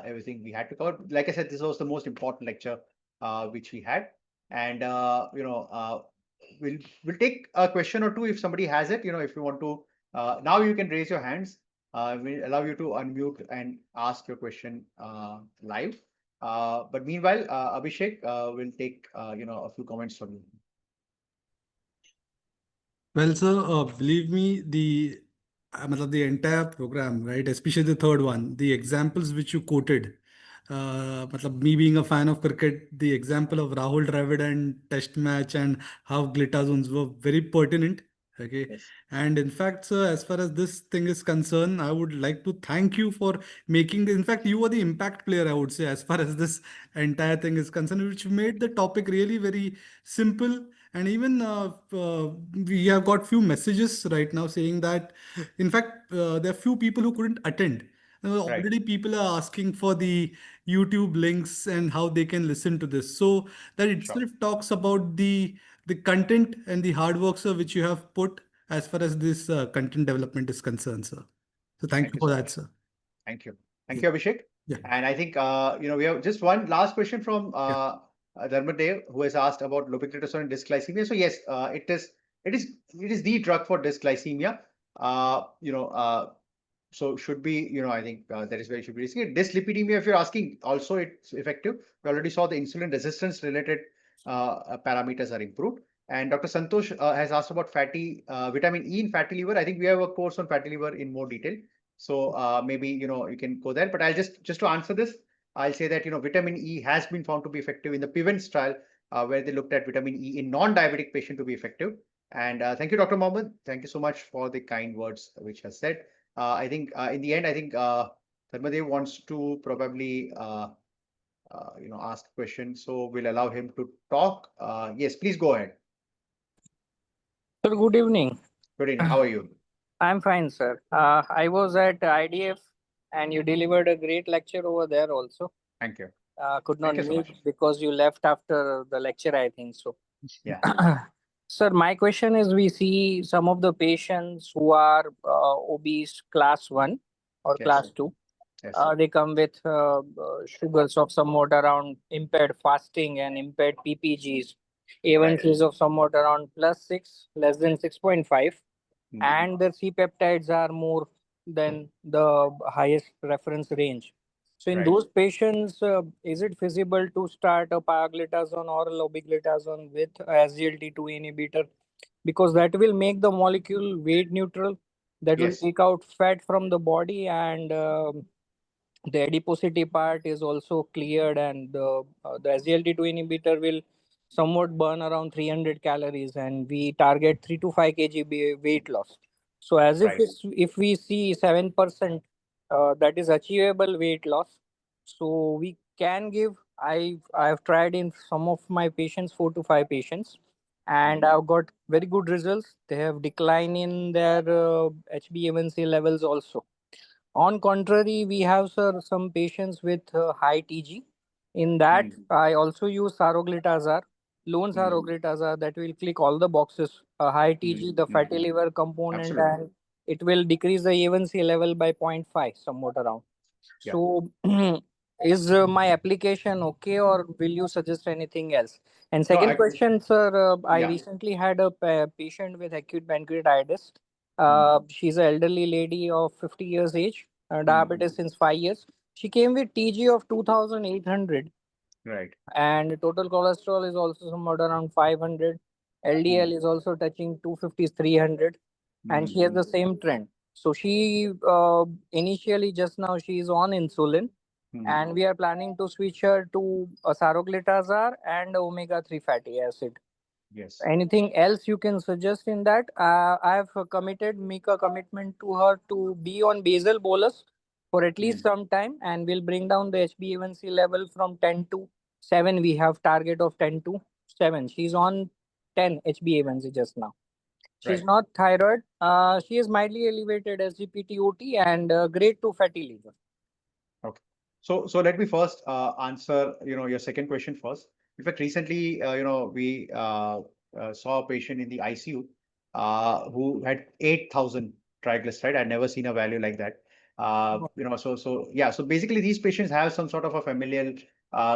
everything we had to cover. Like I said, this was the most important lecture which we had. And, we'll take a question or two if somebody has it, if you want to, now you can raise your hands. We'll allow you to unmute and ask your question live. But meanwhile, Abhishek will take, a few comments from you.
Well, sir, believe me, the entire program, right, especially the third one, the examples which you quoted, me being a fan of cricket, the example of Rahul Dravid and Test match and how glitazones were very pertinent. Okay.
Yes.
And in fact, sir, as far as this thing is concerned, I would like to thank you for making in fact, you were the impact player, I would say, as far as this entire thing is concerned, which made the topic really very simple. And even we have got few messages right now saying that, in fact, there are few people who couldn't attend. Already people are asking for the YouTube links and how they can listen to this. So that itself talks about the content and the hard work, sir, which you have put as far as this content development is concerned, sir. So thank you for that, sir.
Thank you. Thank you, Abhishek.
Yeah.
And I think, we have just one last question from Dharmadev, who has asked about lobeglitazone and dysglycemia. So yes, it is the drug for dysglycemia. You know, so should be, you know, I think that is where you should be risking it. Dyslipidemia, if you're asking, also it's effective. We already saw the insulin resistance related parameters are improved. And Dr. Santosh has asked about vitamin E in fatty liver. I think we have a course on fatty liver in more detail. So maybe, you know, you can go there. But I'll just to answer this, I'll say that, you know, vitamin E has been found to be effective in the PIVENS trial, where they looked at vitamin E in non-diabetic patient to be effective. And thank you, Dr. Mohammed. Thank you so much for the kind words which has said. I think in the end, I think Dharmadev wants to probably you know, ask a question, so we'll allow him to talk. Yes, please go ahead.
Sir, good evening.
Good evening. How are you?
I'm fine, sir. I was at IDF and you delivered a great lecture over there also.
Thank you.
Could not
Thank you so
meet
much.
because you left after the lecture, I think so.
Yeah.
Sir, my question is, we see some of the patients who are obese class 1 or
Yes.
class 2.
Yes.
They come with sugars of somewhat around impaired fasting and impaired PPGs, A1Cs of somewhat around +6, less than 6.5, and the C-peptides are more than the highest reference range. So in
Right.
those patients, is it feasible to start a pioglitazone or lobeglitazone with SGLT2 inhibitor? Because that will make the molecule weight neutral, that will
Yes.
take out fat from the body, and the adiposity part is also cleared, and the SGLT2 inhibitor will somewhat burn around 300 calories, and we target 3 to 5 kg weight loss. So as
Right.
if we see 7% that is achievable weight loss, so we can give. I've tried in some of my patients, 4 to 5 patients, and I've got very good results. They have decline in their HbA1c levels also. On contrary, we have, sir, some patients with high TG. In that, I also use saroglitazar, lone saroglitazar, that will click all the boxes. High TG, the fatty liver component,
Absolutely.
and it will decrease the A1C level by 0.5, somewhat around.
Yeah.
So, is my application okay, or will you suggest anything else? And second question, sir, I
Yeah.
recently had a patient with acute pancreatitis. She's an elderly lady of 50 years age, diabetes since 5 years. She came with TG of 2800,
Right.
and total cholesterol is also somewhat around 500. LDL is also touching 250, 300, and she has the same trend. So she initially, just now, she is on insulin, and we are planning to switch her to a saroglitazar and omega-3 fatty acid.
Yes.
Anything else you can suggest in that? I have make a commitment to her to be on basal bolus for at least some time, and we'll bring down the HbA1c level from 10 to 7. We have target of 10 to 7. She's on 10 HbA1c just now. She's
Right.
not thyroid. She is mildly elevated SGPTOT and grade 2 fatty liver.
Okay. So let me first answer, you know, your second question first. In fact, recently, you know, we saw a patient in the ICU who had 8,000 triglyceride. I'd never seen a value like that. You know, so yeah. So basically, these patients have some sort of a familial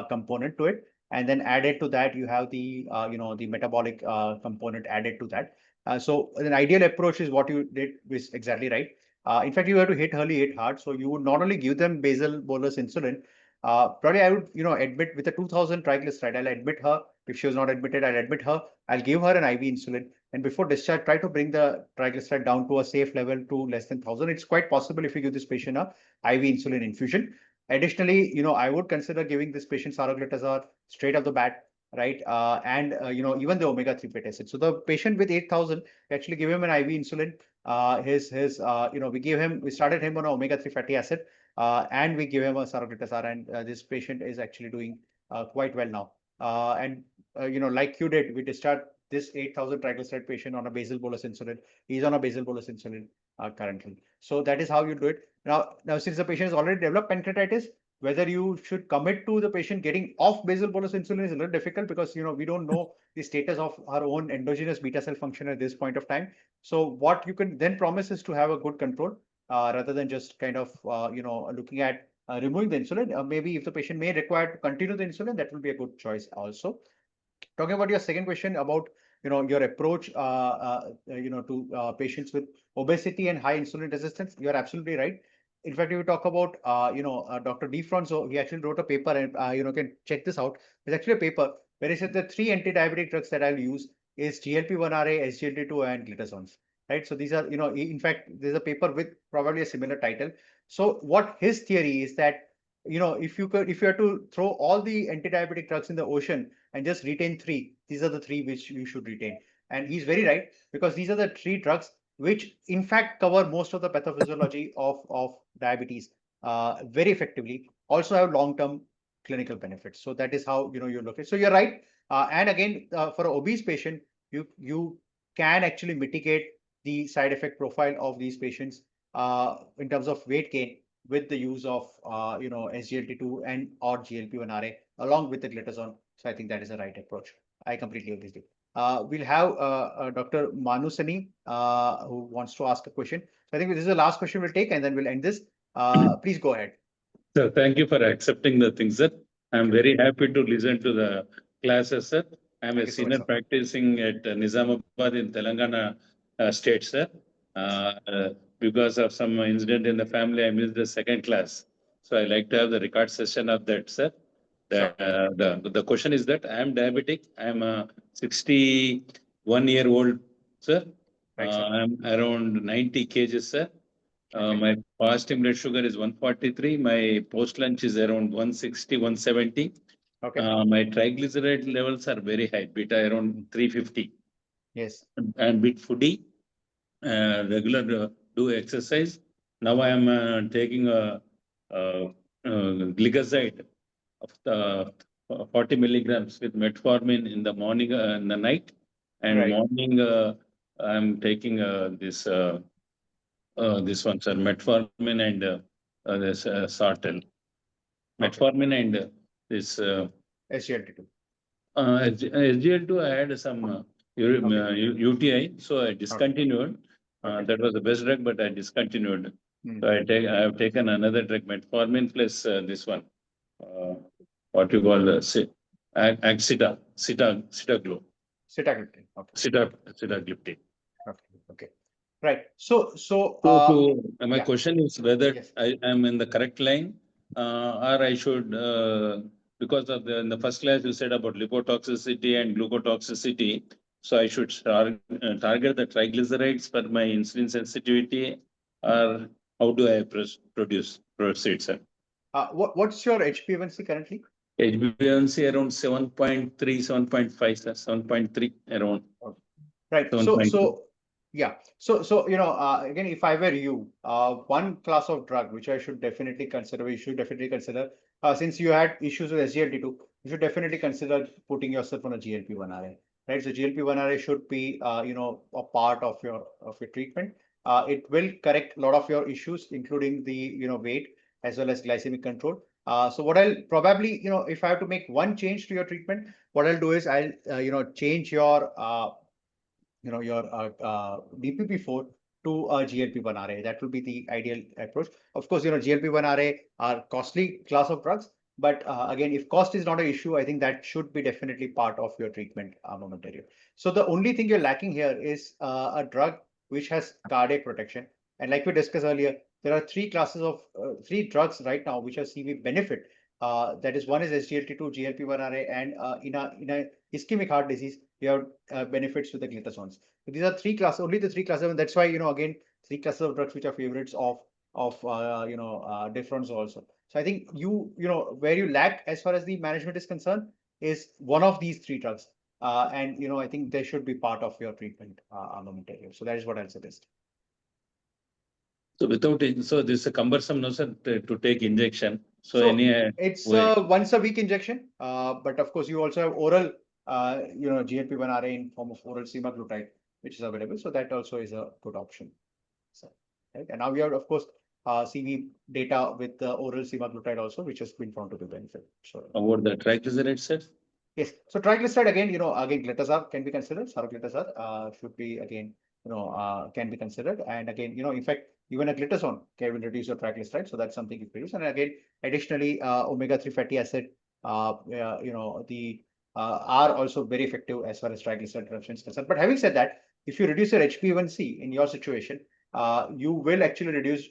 component to it, and then added to that, you have the you know, the metabolic component added to that. So an ideal approach is what you did is exactly right. In fact, you have to hit early, hit hard. So you would not only give them basal bolus insulin, probably I would, you know, admit with a 2000 triglyceride, I'll admit her. If she was not admitted, I'll admit her. I'll give her an IV insulin. And before discharge, try to bring the triglyceride down to a safe level to less than 1000. It's quite possible if you give this patient a IV insulin infusion. Additionally, you know, I would consider giving this patient saroglitazar straight off the bat, right? And, you know, even the omega-3 fatty acid. So the patient with 8000, actually give him an IV insulin. You know, we started him on omega-3 fatty acid, and we give him a saroglitazar, and this patient is actually doing quite well now. And you know, like you did, we discharged this 8000 triglyceride patient on a basal bolus insulin. He's on a basal bolus insulin currently. So that is how you do it. Now, since the patient has already developed pancreatitis, whether you should commit to the patient getting off basal bolus insulin is a little difficult, because, you know, we don't know the status of our own endogenous beta cell function at this point of time. So what you can then promise is to have a good control, rather than just kind of, you know, looking at removing the insulin. Maybe if the patient may require to continue the insulin, that will be a good choice also. Talking about your second question about your approach to patients with obesity and high insulin resistance, you're absolutely right. In fact, if you talk about Dr. DeFronzo, he actually wrote a paper, and can check this out. There's actually a paper where he said the three anti-diabetic drugs that I'll use is GLP1 RA, SGLT2, and glitazones. Right. So these are, in fact, there's a paper with probably a similar title. So what his theory is that, if you had to throw all the anti-diabetic drugs in the ocean and just retain three, these are the three which you should retain. And he's very right, because these are the three drugs which in fact cover most of the pathophysiology of diabetes very effectively, also have long-term clinical benefits. So that is how you look at it. So you're right. And again, for an obese patient, you can actually mitigate the side effect profile of these patients in terms of weight gain with the use of SGLT2 and or GLP1 RA along with the glitazone. So I think that is the right approach. I completely agree with you. We'll have Dr. Manusani who wants to ask a question. So I think this is the last question we'll take, and then we'll end this. Please go ahead.
So thank you for accepting the things, sir. I'm very happy to listen to the classes, sir. I'm a senior practicing at Nizamabad in Telangana state, sir. Because of some incident in the family, I missed the second class. So I like to have the record session of that, sir. The question is that I am diabetic. I am a 61-year-old, sir. I'm around 90 kgs, sir. My fasting blood sugar is 143. My post-lunch is around 160, 170.
Okay.
My triglyceride levels are very high, beta around 350.
Yes.
And bit foodie, regular do exercise. Now I am taking a glycoside of 40 milligrams with metformin in the morning and the night. And morning I'm taking this one, sir, metformin and this sartan. Metformin and this
SGLT2.
SGL2, I had some UTI, so I discontinued. That was the best drug, but I discontinued. So I have taken another drug, metformin plus this one, what you call sitagliptin.
Sitagliptin. Okay.
Sitagliptin.
Okay. Right. So
my question is whether I am in the correct line, or I should, because of in the first class you said about lipotoxicity and glucotoxicity, so I should target the triglycerides for my insulin sensitivity, or how do I proceed, sir?
What's your HbA1c currently?
HbA1c around 7.3, 7.5, sir, 7.3 around.
Right. 7. So yeah. So again, if I were you, one class of drug which I should definitely consider, since you had issues with SGLT2, you should definitely consider putting yourself on a GLP1 RA. Right. So GLP1 RA should be a part of your treatment. It will correct a lot of your issues, including the weight as well as glycemic control. So what I'll probably, if I have to make one change to your treatment, what I'll do is I'll change your DPP4 to a GLP1 RA. That will be the ideal approach. Of course, GLP1 RA are costly class of drugs, but again, if cost is not an issue, I think that should be definitely part of your treatment armamentarium. So the only thing you're lacking here is a drug which has cardiac protection. And like we discussed earlier, there are three classes of three drugs right now which have CV benefit. That is, one is SGLT2, GLP1 RA, and in a ischemic heart disease, you have benefits with the glitazones. So these are three classes, only the three classes, and that's why again, three classes of drugs which are favorites of difference also. So I think where you lack as far as the management is concerned is one of these three drugs, and I think they should be part of your treatment armamentarium. So that is what I'll suggest.
So without it, so this is a cumbersome, no, sir, to take injection. So
it's a once a week injection, but of course you also have oral, GLP1 RA in form of oral semaglutide, which is available. So that also is a good option. So, right? And now we have, of course, CV data with the oral semaglutide also, which has been found to be beneficial. So
about the triglycerides, sir?
Yes. So triglyceride again, again glitazar can be considered. Saroglitazar should be again, can be considered. And again, in fact, even a glitazone will reduce your triglycerides. So that's something you can use. And again, additionally, omega-3 fatty acid, are also very effective as far as triglyceride reduction is concerned. But having said that, if you reduce your HbA1c in your situation, you will actually reduce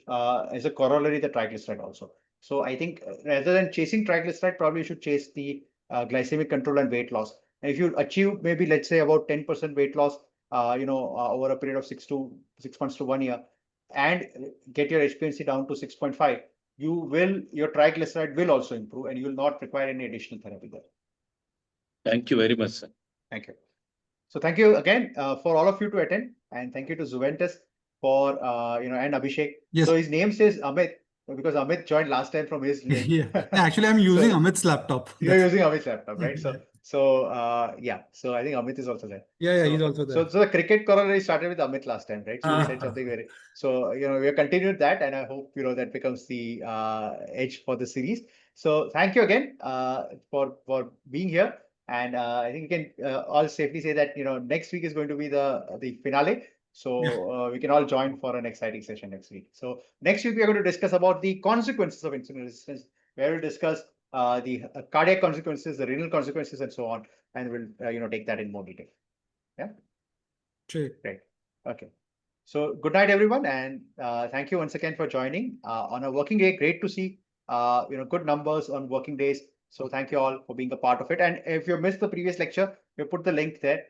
as a corollary the triglyceride also. So I think rather than chasing triglyceride, probably you should chase the glycemic control and weight loss. And if you achieve maybe let's say about 10% weight loss, over a period of 6 months to 1 year, and get your HbA1c down to 6.5, your triglyceride will also improve, and you will not require any additional therapy there.
Thank you very much, sir.
Thank you. So thank you again for all of you to attend, and thank you to Zuventus for and Abhishek.
Yes.
So his name says Amit because Amit joined last time from his link.
Yeah. Actually, I'm using Amit's laptop.
You're using Amit's laptop, right? So I think Amit is also there.
Yeah, he's also there.
So the cricket corollary started with Amit last time, right? So we said something very. So we have continued that, and I hope that becomes the edge for the series. So thank you again for being here, and I think we can all safely say that next week is going to be the finale. So we can all join for an exciting session next week. So next week we are going to discuss about the consequences of insulin resistance, where we'll discuss the cardiac consequences, the renal consequences, and so on, and we'll take that in more detail. Yeah.
Sure.
Great. Okay. So good night, everyone, and thank you once again for joining on a working day. Great to see good numbers on working days. So thank you all for being a part of it. And if you missed the previous lecture, we put the link there.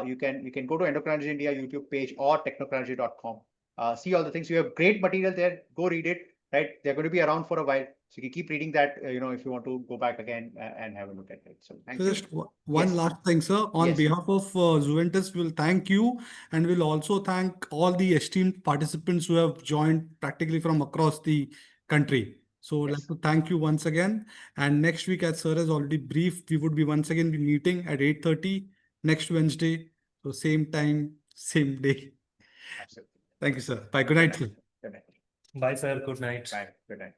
You can go to Endocrinology India YouTube page or technocrinology.com. See all the things. You have great material there. Go read it. Right, they're going to be around for a while, so you can keep reading that. If you want to go back again and have a look at it. So thank you.
Just one last thing, sir. On behalf of Zuventus, we'll thank you, and we'll also thank all the esteemed participants who have joined practically from across the country. So I'd like to thank you once again. And next week, as sir has already briefed, we would be once again meeting at 8:30 next Wednesday. So same time, same day.
Absolutely.
Thank you, sir. Bye. Good night, sir.
Good night.
Bye, sir. Good night.
Bye. Good night.